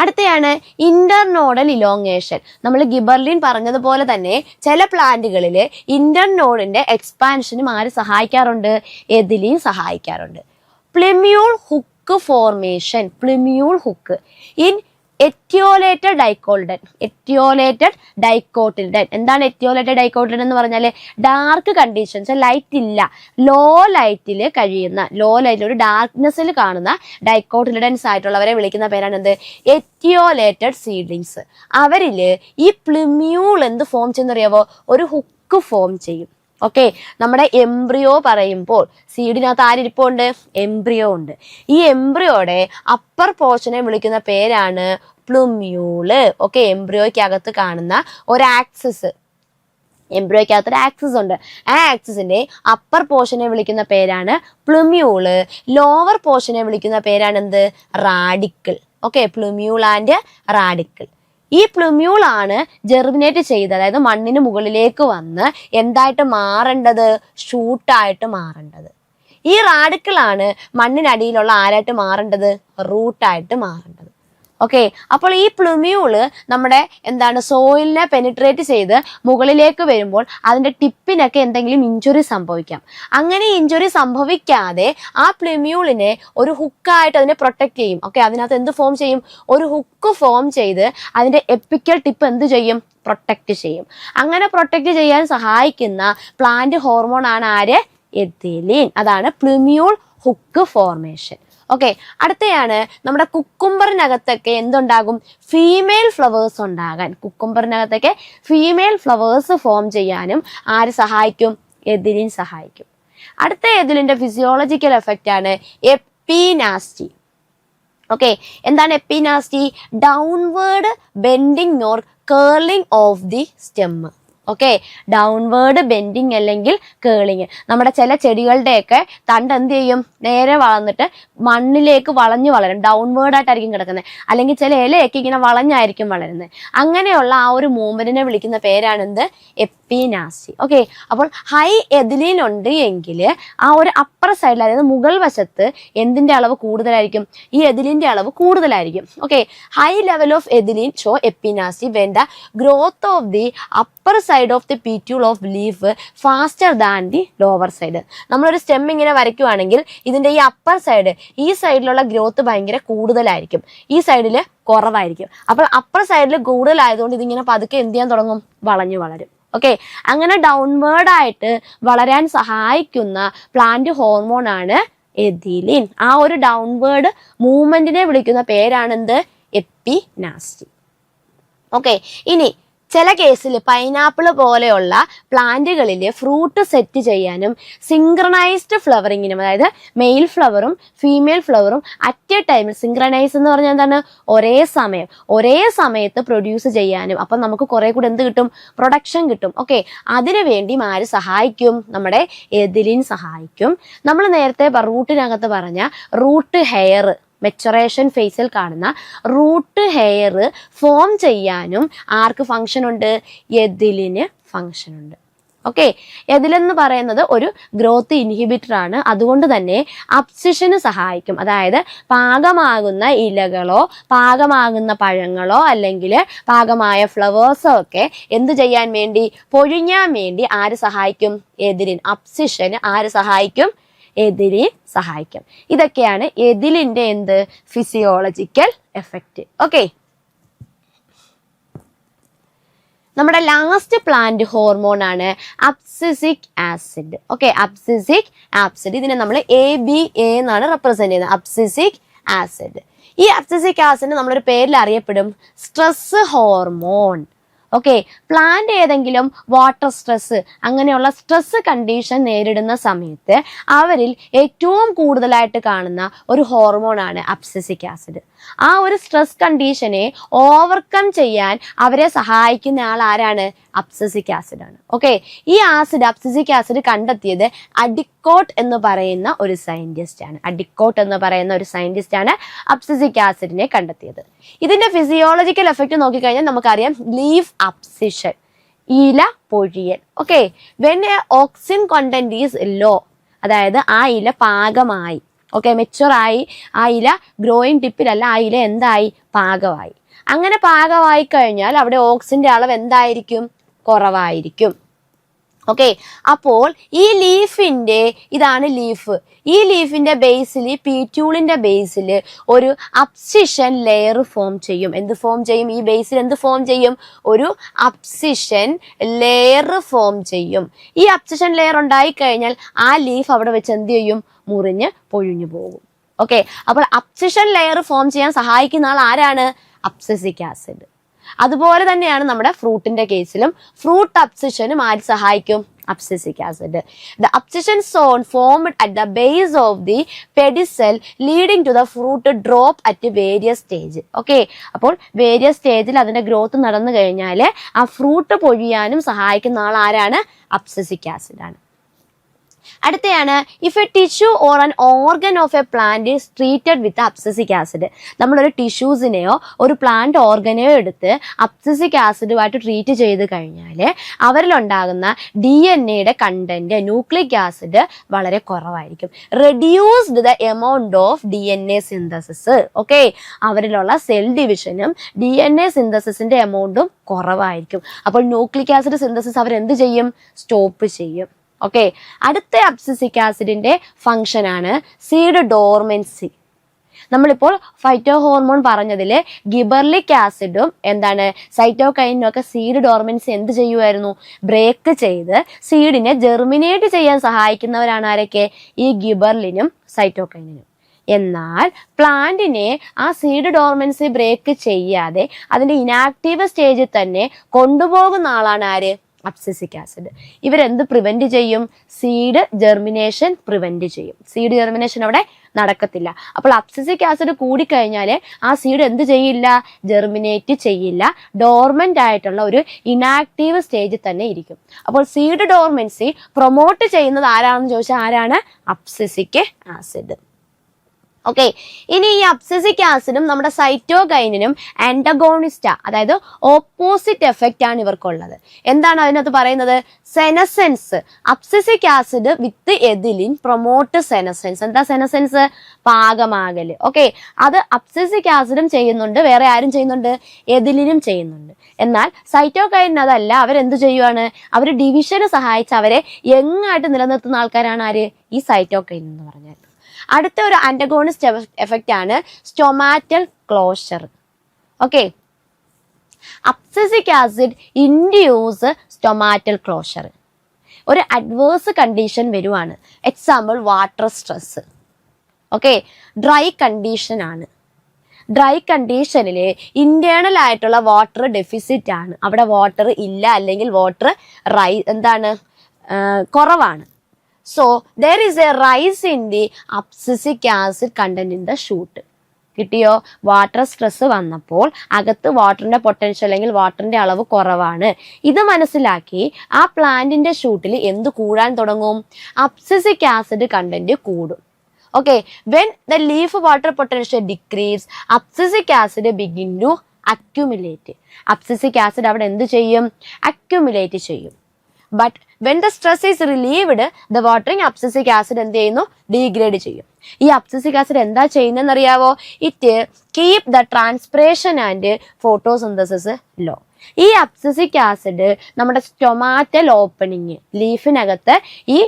അടുത്തയാണ് internodal elongation. നമ്മൾ ഗിബർലിൻ പറഞ്ഞതുപോലെ തന്നെ ചില പ്ലാന്റുകളിൽ ഇന്റർനോഡിന്റെ എക്സ്പാൻഷനും ആര് സഹായിക്കാറുണ്ട്? എഥിലീൻ സഹായിക്കാറുണ്ട്. Plumule hook formation. Plumule hook in etiolated dicotyledon. Etiolated dicotyledon. എന്താണ് എറ്റിയോലേറ്റഡ് ഡൈക്കോട്ടിൽഡൻ എന്ന് പറഞ്ഞാൽ? ഡാർക്ക് കണ്ടീഷൻസ്, ലൈറ്റ് ഇല്ല, ലോ ലൈറ്റിൽ കഴിയുന്ന, ലോ ലൈറ്റിൽ ഒരു ഡാർക്ക്നെസ്സിൽ കാണുന്ന ഡൈക്കോട്ടിൽഡൻസ് ആയിട്ടുള്ളവരെ വിളിക്കുന്ന പേരാണ് എന്ത്? എറ്റിയോലേറ്റഡ് സീഡ്ലിങ്സ്. അവരില് ഈ പ്ലിമ്യൂൾ എന്ത് ഫോം ചെയ്യുന്നറിയാവോ? ഒരു ഹുക്ക് ഫോം ചെയ്യും. ഓക്കെ, നമ്മുടെ എംബ്രിയോ പറയുമ്പോൾ സീഡിനകത്ത് ആരിപ്പുണ്ട്? എംബ്രിയോ ഉണ്ട്. ഈ എംബ്രിയോയുടെ അപ്പർ പോർഷനെ വിളിക്കുന്ന പേരാണ് പ്ലുമ്യൂള്. ഓക്കെ, എംബ്രിയോയ്ക്കകത്ത് കാണുന്ന ഒരു ആക്സിസ്, എംബ്രിയോയ്ക്കകത്ത് ഒരു ആക്സിസ് ഉണ്ട്. ആ ആക്സിസിന്റെ അപ്പർ പോർഷനെ വിളിക്കുന്ന പേരാണ് പ്ലുമ്യൂള്. ലോവർ പോർഷനെ വിളിക്കുന്ന പേരാണ് എന്ത്? Radicle. Okay, plumule and radicle. ഈ പ്ലുമ്യൂൾ ആണ് ജെർമിനേറ്റ് ചെയ്ത്, അതായത് മണ്ണിന് മുകളിലേക്ക് വന്ന് എന്തായിട്ട് മാറേണ്ടത്? ഷൂട്ടായിട്ട് മാറേണ്ടത്. ഈ റാഡിക്കിൾ ആണ് മണ്ണിനടിയിലുള്ള ആരായിട്ട് മാറേണ്ടത്? റൂട്ടായിട്ട് മാറേണ്ടത്. ഓക്കെ, അപ്പോൾ ഈ പ്ലുമ്യൂള് നമ്മുടെ എന്താണ് സോയിലിനെ പെനിട്രേറ്റ് ചെയ്ത് മുകളിലേക്ക് വരുമ്പോൾ അതിന്റെ ടിപ്പിനൊക്കെ എന്തെങ്കിലും ഇഞ്ചുറി സംഭവിക്കാം. അങ്ങനെ ഇഞ്ചുറി സംഭവിക്കാതെ ആ പ്ലുമ്യൂളിനെ ഒരു ഹുക്കായിട്ട് അതിനെ പ്രൊട്ടക്ട് ചെയ്യും. ഓക്കെ, അതിനകത്ത് എന്ത് ഫോം ചെയ്യും? ഒരു ഹുക്ക് ഫോം ചെയ്ത് അതിന്റെ എപ്പിക്കൽ ടിപ്പ് എന്ത് ചെയ്യും? പ്രൊട്ടക്ട് ചെയ്യും. അങ്ങനെ പ്രൊട്ടക്ട് ചെയ്യാൻ സഹായിക്കുന്ന പ്ലാന്റ് ഹോർമോൺ ആണ് ആര്? എഥിലീൻ. അതാണ് പ്ലുമ്യൂൾ ഹുക്ക് ഫോർമേഷൻ. ഓക്കെ, അടുത്തയാണ് നമ്മുടെ കുക്കുംബറിനകത്തൊക്കെ എന്തുണ്ടാകും? ഫീമെയിൽ ഫ്ലവേഴ്സ് ഉണ്ടാകാൻ. കുക്കുംബറിനകത്തൊക്കെ ഫീമെയിൽ ഫ്ലവേഴ്സ് ഫോം ചെയ്യാനും ആര് സഹായിക്കും? എഥിലീൻ സഹായിക്കും. അടുത്ത എഥിലിന്റെ ഫിസിയോളജിക്കൽ എഫക്റ്റ് ആണ് എപ്പിനാസ്റ്റി. ഓക്കെ, എന്താണ് epinasty? Downward bending or curling of the stem. Okay, downward bending അല്ലെങ്കിൽ കേളിങ്. നമ്മുടെ ചില ചെടികളുടെയൊക്കെ തണ്ട് എന്ത് ചെയ്യും? നേരെ വളർന്നിട്ട് മണ്ണിലേക്ക് വളഞ്ഞു വളരും. ഡൗൺവേർഡ് ആയിട്ടായിരിക്കും കിടക്കുന്നത്. അല്ലെങ്കിൽ ചില ഇലയൊക്കെ ഇങ്ങനെ വളഞ്ഞായിരിക്കും വളരുന്നത്. അങ്ങനെയുള്ള ആ ഒരു മൂവ്മെന്റിനെ വിളിക്കുന്ന പേരാണ് എന്ത്? എപ്പിനാസ്റ്റി. ഓക്കെ, അപ്പോൾ ഹൈ എഥിലീൻ ഉണ്ട് എങ്കിൽ ആ ഒരു അപ്പർ സൈഡിൽ, അതായത് മുകൾ വശത്ത് എന്തിന്റെ അളവ് കൂടുതലായിരിക്കും? ഈ എഥിലിന്റെ അളവ് കൂടുതലായിരിക്കും. Okay, high level of ethylene show epinasty when the growth of the upper side of the petiole of leaf faster than the lower side. നമ്മളൊരു സ്റ്റെം ഇങ്ങനെ വരയ്ക്കുവാണെങ്കിൽ ഇതിന്റെ ഈ അപ്പർ സൈഡ്, ഈ സൈഡിലുള്ള ഗ്രോത്ത് ഭയങ്കര കൂടുതലായിരിക്കും, ഈ സൈഡിൽ കുറവായിരിക്കും. അപ്പോൾ അപ്പർ സൈഡിൽ കൂടുതലായതുകൊണ്ട് ഇതിങ്ങനെ പതുക്കെ എന്ത് ചെയ്യാൻ തുടങ്ങും? വളഞ്ഞു വളരും. ഓക്കെ, അങ്ങനെ ഡൗൺവേർഡ് ആയിട്ട് വളരാൻ സഹായിക്കുന്ന പ്ലാന്റ് ഹോർമോൺ ആണ് എഥിലീൻ. ആ ഒരു ഡൗൺവേർഡ് മൂവ്മെന്റിനെ വിളിക്കുന്ന പേരാണെന്ത്? എപ്പിനാസ്റ്റി. ഓക്കെ, ഇനി ചില കേസിൽ പൈനാപ്പിൾ പോലെയുള്ള പ്ലാന്റുകളിൽ ഫ്രൂട്ട് സെറ്റ് ചെയ്യാനും സിങ്ക്രണൈസ്ഡ് ഫ്ലവറിങ്ങിനും, അതായത് മെയിൽ ഫ്ലവറും ഫീമെയിൽ ഫ്ലവറും അറ്റ് എ ടൈമിൽ, സിങ്ക്രണൈസ് എന്ന് പറഞ്ഞാൽ എന്താണ്? ഒരേ സമയത്ത് പ്രൊഡ്യൂസ് ചെയ്യാനും, അപ്പം നമുക്ക് കുറെ കൂടെ എന്ത് കിട്ടും? പ്രൊഡക്ഷൻ കിട്ടും. ഓക്കെ, അതിനു വേണ്ടി ആര് സഹായിക്കും? നമ്മുടെ എഥിലീൻ സഹായിക്കും. നമ്മൾ നേരത്തെ റൂട്ടിനകത്ത് പറഞ്ഞ റൂട്ട് ഹെയർ, മെച്ചുറേഷൻ ഫേസിൽ കാണുന്ന റൂട്ട് ഹെയർ ഫോം ചെയ്യാനും ആർക്ക് ഫംഗ്ഷൻ ഉണ്ട്? എഥിലിന് ഫംഗ്ഷൻ ഉണ്ട്. ഓക്കെ, എഥിലെന്ന് പറയുന്നത് ഒരു ഗ്രോത്ത് ഇൻഹിബിറ്റർ ആണ്. അതുകൊണ്ട് തന്നെ അബ്സിഷന് സഹായിക്കും. അതായത് പാകമാകുന്ന ഇലകളോ പാകമാകുന്ന പഴങ്ങളോ അല്ലെങ്കിൽ പാകമായ ഫ്ലവേഴ്സോ ഒക്കെ എന്ത് ചെയ്യാൻ വേണ്ടി? പൊഴിഞ്ഞാൻ വേണ്ടി ആര് സഹായിക്കും? എഥിലിൻ. അബ്സിഷന് ആര് സഹായിക്കും? എതിലിൻ സഹായിക്കും. ഇതൊക്കെയാണ് എതിലിന്റെ എന്ത് ഫിസിയോളജിക്കൽ എഫക്റ്റ്. ഓക്കെ, നമ്മുടെ ലാസ്റ്റ് പ്ലാന്റ് ഹോർമോൺ ആണ് abscisic acid. Okay, abscisic acid, ഇതിനെ നമ്മൾ ABA എന്നാണ് റെപ്രസെന്റ് ചെയ്യുന്നത്, അബ്സിസിക് ആസിഡ്. ഈ അബ്സിസിക് ആസിഡ് നമ്മളൊരു പേരിൽ അറിയപ്പെടും സ്ട്രെസ് ഹോർമോൺ. ഓക്കെ, പ്ലാന്റ് ഏതെങ്കിലും വാട്ടർ സ്ട്രെസ് അങ്ങനെയുള്ള സ്ട്രെസ് കണ്ടീഷൻ നേരിടുന്ന സമയത്ത് അവരിൽ ഏറ്റവും കൂടുതലായിട്ട് കാണുന്ന ഒരു ഹോർമോണാണ് അബ്സിസിക് ആസിഡ്. ആ ഒരു സ്ട്രെസ് കണ്ടീഷനെ ഓവർകം ചെയ്യാൻ അവരെ സഹായിക്കുന്ന ആൾ ആരാണ്? അബ്സിസിക് ആസിഡ് ആണ്. ഓക്കെ, ഈ ആസിഡ് അബ്സിസിക് ആസിഡ് കണ്ടെത്തിയത് അഡിക്കോട്ട് എന്ന് പറയുന്ന ഒരു സയന്റിസ്റ്റ് ആണ്. അഡിക്കോട്ട് എന്ന് പറയുന്ന ഒരു സയന്റിസ്റ്റ് ആണ് അബ്സിസിക് ആസിഡിനെ കണ്ടെത്തിയത്. ഇതിന്റെ ഫിസിയോളജിക്കൽ എഫക്റ്റ് നോക്കിക്കഴിഞ്ഞാൽ നമുക്കറിയാം ലീഫ് അബ്സിഷൻ, ഇല പൊഴിയൽ. Okay, when a auxin content is low, അതായത് ആ ഇല പാകമായി, ഓക്കെ മെച്ചുറായി, ആ ഇല ഗ്രോയിങ് ടിപ്പിലല്ല, ആ ഇല എന്തായി? പാകമായി. അങ്ങനെ പാകമായി കഴിഞ്ഞാൽ അവിടെ ഓക്സിന്റെ അളവ് എന്തായിരിക്കും? കുറവായിരിക്കും. ഓക്കെ, അപ്പോൾ ഈ ലീഫിന്റെ, ഇതാണ് ലീഫ്, ഈ ലീഫിന്റെ ബേസിൽ, പീറ്റ്യൂളിന്റെ ബേസിൽ ഒരു അബ്സിഷൻ ലെയർ ഫോം ചെയ്യും. എന്ത് ഫോം ചെയ്യും? ഈ ബേസിൽ എന്ത് ഫോം ചെയ്യും? ഒരു അബ്സിഷൻ ലെയർ ഫോം ചെയ്യും. ഈ അബ്സിഷൻ ലെയർ ഉണ്ടായി കഴിഞ്ഞാൽ ആ ലീഫ് അവിടെ വെച്ച് എന്ത് ചെയ്യും? മുറിഞ്ഞ് പൊഴിഞ്ഞു പോകും. ഓക്കെ, അപ്പോൾ അബ്സിഷൻ ലെയർ ഫോം ചെയ്യാൻ സഹായിക്കുന്ന ആൾ ആരാണ്? Abscisic acid. അതുപോലെ തന്നെയാണ് നമ്മുടെ ഫ്രൂട്ടിന്റെ കേസിലും. ഫ്രൂട്ട് അബ്സിഷനും ആര് സഹായിക്കും? Abscisic acid. The abscission zone formed at the base of the pedicel leading to the fruit drop at various stage. Okay, അപ്പോൾ വേരിയസ് സ്റ്റേജിൽ അതിന്റെ ഗ്രോത്ത് നടന്നു കഴിഞ്ഞാൽ ആ ഫ്രൂട്ട് പൊഴിയാനും സഹായിക്കുന്ന ആൾ ആരാണ്? അബ്സിസിക് ആസിഡ് ആണ്. അടുത്തയാണ് if a tissue or an organ of a plant is treated with abscisic acid. നമ്മളൊരു ടിഷ്യൂസിനെയോ ഒരു പ്ലാന്റ് ഓർഗനെയോ എടുത്ത് അബ്സിസിക് ആസിഡുമായിട്ട് ട്രീറ്റ് ചെയ്ത് കഴിഞ്ഞാൽ അവരിലുണ്ടാകുന്ന DNA കണ്ടന്റ്, ന്യൂക്ലിക് ആസിഡ് വളരെ കുറവായിരിക്കും. Reduced the amount of DNA synthesis. Okay, അവരിലുള്ള സെൽ ഡിവിഷനും DNA സിന്തസിസിന്റെ എമൗണ്ടും കുറവായിരിക്കും. അപ്പോൾ ന്യൂക്ലിക് ആസിഡ് സിന്തസിസ് അവരെന്ത് ചെയ്യും? സ്റ്റോപ്പ് ചെയ്യും. ഓക്കെ, അടുത്ത അബ്സിസിക് ആസിഡിന്റെ ഫംഗ്ഷൻ ആണ് സീഡ് ഡോർമെൻസി. നമ്മളിപ്പോൾ ഫൈറ്റോ ഹോർമോൺ പറഞ്ഞതിൽ ഗിബർലിക് ആസിഡും എന്താണ് സൈറ്റോകൈനും ഒക്കെ സീഡ് ഡോർമെൻസി എന്ത് ചെയ്യുമായിരുന്നു? ബ്രേക്ക് ചെയ്ത് സീഡിനെ ജെർമിനേറ്റ് ചെയ്യാൻ സഹായിക്കുന്നവരാണ് ആരൊക്കെ? ഈ ഗിബർലിനും സൈറ്റോകൈനും. എന്നാൽ പ്ലാന്റിനെ ആ സീഡ് ഡോർമെൻസി ബ്രേക്ക് ചെയ്യാതെ അതിന്റെ ഇനാക്റ്റീവ് സ്റ്റേജിൽ തന്നെ കൊണ്ടുപോകുന്ന ആളാണ് ആര്? Abscisic acid. ഇവരെന്ത് പ്രിവെന്റ് ചെയ്യും? സീഡ് ജെർമിനേഷൻ പ്രിവെന്റ് ചെയ്യും. സീഡ് ജെർമിനേഷൻ അവിടെ നടക്കത്തില്ല. അപ്പോൾ അബ്സിസിക് ആസിഡ് കൂടിക്കഴിഞ്ഞാൽ ആ സീഡ് എന്ത് ചെയ്യില്ല? ജെർമിനേറ്റ് ചെയ്യില്ല. ഡോർമെന്റ് ആയിട്ടുള്ള ഒരു ഇനാക്റ്റീവ് സ്റ്റേജിൽ തന്നെ ഇരിക്കും. അപ്പോൾ സീഡ് ഡോർമെൻസി പ്രൊമോട്ട് ചെയ്യുന്നത് ആരാണെന്ന് ചോദിച്ചാൽ ആരാണ്? Abscisic acid. ഓക്കെ, ഇനി ഈ അബ്സിസിക് ആസിഡും നമ്മുടെ സൈറ്റോകൈനിനും ആന്റഗോണിസ്റ്റാ, അതായത് ഓപ്പോസിറ്റ് എഫക്റ്റ് ആണ് ഇവർക്കുള്ളത്. എന്താണ് അതിനകത്ത് പറയുന്നത്? Senescence. Abscisic acid with ethylene promote senescence. എന്താ സെനസെൻസ്? പാകമാകല്. ഓക്കെ, അത് അബ്സിസിക് ആസിഡും ചെയ്യുന്നുണ്ട്, വേറെ ആരും ചെയ്യുന്നുണ്ട്? എതിലിനും ചെയ്യുന്നുണ്ട്. എന്നാൽ സൈറ്റോകൈനിന് അതല്ല. അവരെന്ത് ചെയ്യുവാണ്? അവർ ഡിവിഷന് സഹായിച്ച് അവരെ യങ്ങായിട്ട് നിലനിർത്തുന്ന ആൾക്കാരാണ് ആര്? ഈ സൈറ്റോകൈൻ എന്ന് പറഞ്ഞാൽ. അടുത്ത ഒരു ആന്റഗോണിസ്റ്റ് എഫക്റ്റ് ആണ് stomatal closure. Okay, abscisic acid induce stomatal closure. ഒരു അഡ്വേഴ്സ് കണ്ടീഷൻ വരുവാണ്. Example water stress. Okay, dry condition ആണ്. ഡ്രൈ കണ്ടീഷനിൽ ഇന്റേണൽ ആയിട്ടുള്ള വാട്ടർ ഡെഫിസിറ്റ് ആണ്. അവിടെ വാട്ടർ ഇല്ല, അല്ലെങ്കിൽ വാട്ടർ കുറവാണ്. So there is a rise in the abscisic acid content in the shoot. കിട്ടിയോ? വാട്ടർ സ്ട്രെസ് വന്നപ്പോൾ അകത്ത് വാട്ടറിന്റെ പൊട്ടൻഷ്യൽ അല്ലെങ്കിൽ വാട്ടറിന്റെ അളവ് കുറവാണ്. ഇത് മനസ്സിലാക്കി ആ പ്ലാന്റിന്റെ ഷൂട്ടിൽ എന്ത് കൂടാൻ തുടങ്ങും? അബ്സിസിക് ആസിഡ് കണ്ടന്റ് കൂടും. Okay, when the leaf water potential decrease, abscisic acid begin to accumulate. Abscisic acid അവിടെ എന്ത് ചെയ്യും? അക്യുമുലേറ്റ് ചെയ്യും. But when the stress is relieved, the watering abscisic acid എന്ത് ചെയ്യുന്നു? ഡീഗ്രേഡ് ചെയ്യും. ഈ അബ്സിസിക് ആസിഡ് എന്താ ചെയ്യുന്നതെന്ന് അറിയാവോ? It keep the transpiration and photosynthesis low. ഈ അബ്സിസിക് ആസിഡ് നമ്മുടെ സ്റ്റൊമാറ്റൽ ഓപ്പണിങ്, ലീഫിനകത്ത് ഈ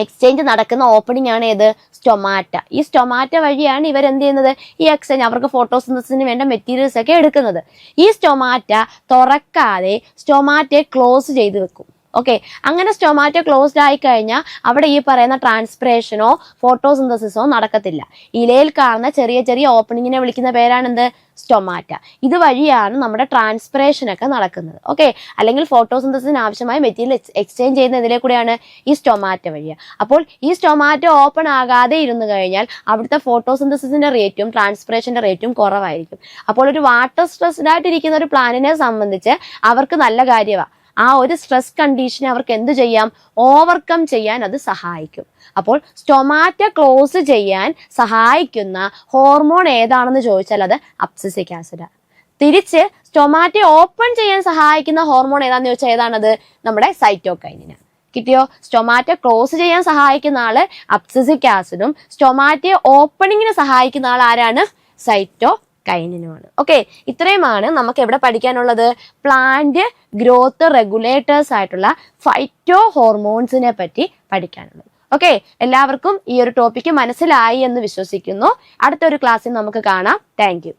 എക്സ്ചേഞ്ച് നടക്കുന്ന ഓപ്പണിംഗ് ആണ് ഏത്? സ്റ്റൊമാറ്റ. ഈ സ്റ്റൊമാറ്റ വഴിയാണ് ഇവർ എന്ത് ചെയ്യുന്നത്? ഈ എക്സ്ചേഞ്ച്, അവർക്ക് ഫോട്ടോസിന്തസിന് വേണ്ട മെറ്റീരിയൽസ് ഒക്കെ എടുക്കുന്നത്. ഈ സ്റ്റൊമാറ്റ തുറക്കാതെ സ്റ്റൊമാറ്റയെ ക്ലോസ് ചെയ്ത് വെക്കും. ഓക്കെ, അങ്ങനെ സ്റ്റൊമാറ്റോ ക്ലോസ്ഡ് ആയി കഴിഞ്ഞാൽ അവിടെ ഈ പറയുന്ന ട്രാൻസ്പിറേഷനോ ഫോട്ടോസിന്തസിസോ നടക്കത്തില്ല. ഇലയിൽ കാണുന്ന ചെറിയ ചെറിയ ഓപ്പണിങ്ങിനെ വിളിക്കുന്ന പേരാണെന്ത്? സ്റ്റൊമാറ്റ. ഇതുവഴിയാണ് നമ്മുടെ ട്രാൻസ്പിറേഷൻ ഒക്കെ നടക്കുന്നത്. ഓക്കെ, അല്ലെങ്കിൽ ഫോട്ടോസിന്തസിന് ആവശ്യമായ മെറ്റീരിയൽ എക്സ്ചേഞ്ച് ചെയ്യുന്ന ഇതിലെ കൂടെയാണ് ഈ സ്റ്റൊമാറ്റ വഴിയാണ്. അപ്പോൾ ഈ സ്റ്റൊമാറ്റ ഓപ്പൺ ആകാതെ ഇരുന്ന് കഴിഞ്ഞാൽ അവിടുത്തെ ഫോട്ടോസിന്തസിന്റെ റേറ്റും ട്രാൻസ്പിറേഷന്റെ റേറ്റും കുറവായിരിക്കും. അപ്പോൾ ഒരു വാട്ടർ സ്ട്രെസ്ഡ് ആയിട്ടിരിക്കുന്ന ഒരു പ്ലാന്റിനെ സംബന്ധിച്ച് അവർക്ക് നല്ല കാര്യമാണ്. ആ ഒരു സ്ട്രെസ് കണ്ടീഷനെ അവർക്ക് എന്ത് ചെയ്യാം? ഓവർകം ചെയ്യാൻ അത് സഹായിക്കും. അപ്പോൾ സ്റ്റൊമാറ്റ ക്ലോസ് ചെയ്യാൻ സഹായിക്കുന്ന ഹോർമോൺ ഏതാണെന്ന് ചോദിച്ചാൽ അത് അബ്സിസിക് ആസിഡ്. തിരിച്ച് സ്റ്റൊമാറ്റ ഓപ്പൺ ചെയ്യാൻ സഹായിക്കുന്ന ഹോർമോൺ ഏതാണെന്ന് ചോദിച്ചാൽ ഏതാണത്? നമ്മുടെ സൈറ്റോകൈനിൻ. കിട്ടിയോ? സ്റ്റൊമാറ്റ ക്ലോസ് ചെയ്യാൻ സഹായിക്കുന്ന ആള് അബ്സിസിക് ആസിഡും സ്റ്റൊമാറ്റ ഓപ്പണിങ്ങിന് സഹായിക്കുന്ന ആൾ ആരാണ്? സൈറ്റോകൈനിനുമാണ്. ഓക്കെ, ഇത്രയുമാണ് നമുക്ക് എവിടെ പഠിക്കാനുള്ളത്? പ്ലാന്റ് ഗ്രോത്ത് റെഗുലേറ്റേഴ്സ് ആയിട്ടുള്ള ഫൈറ്റോ ഹോർമോൺസിനെ പറ്റി പഠിക്കാനുള്ളത്. ഓക്കെ, എല്ലാവർക്കും ഈ ഒരു ടോപ്പിക്ക് മനസ്സിലായി എന്ന് വിശ്വസിക്കുന്നു. അടുത്തൊരു ക്ലാസ്സിൽ നമുക്ക് കാണാം. Thank you.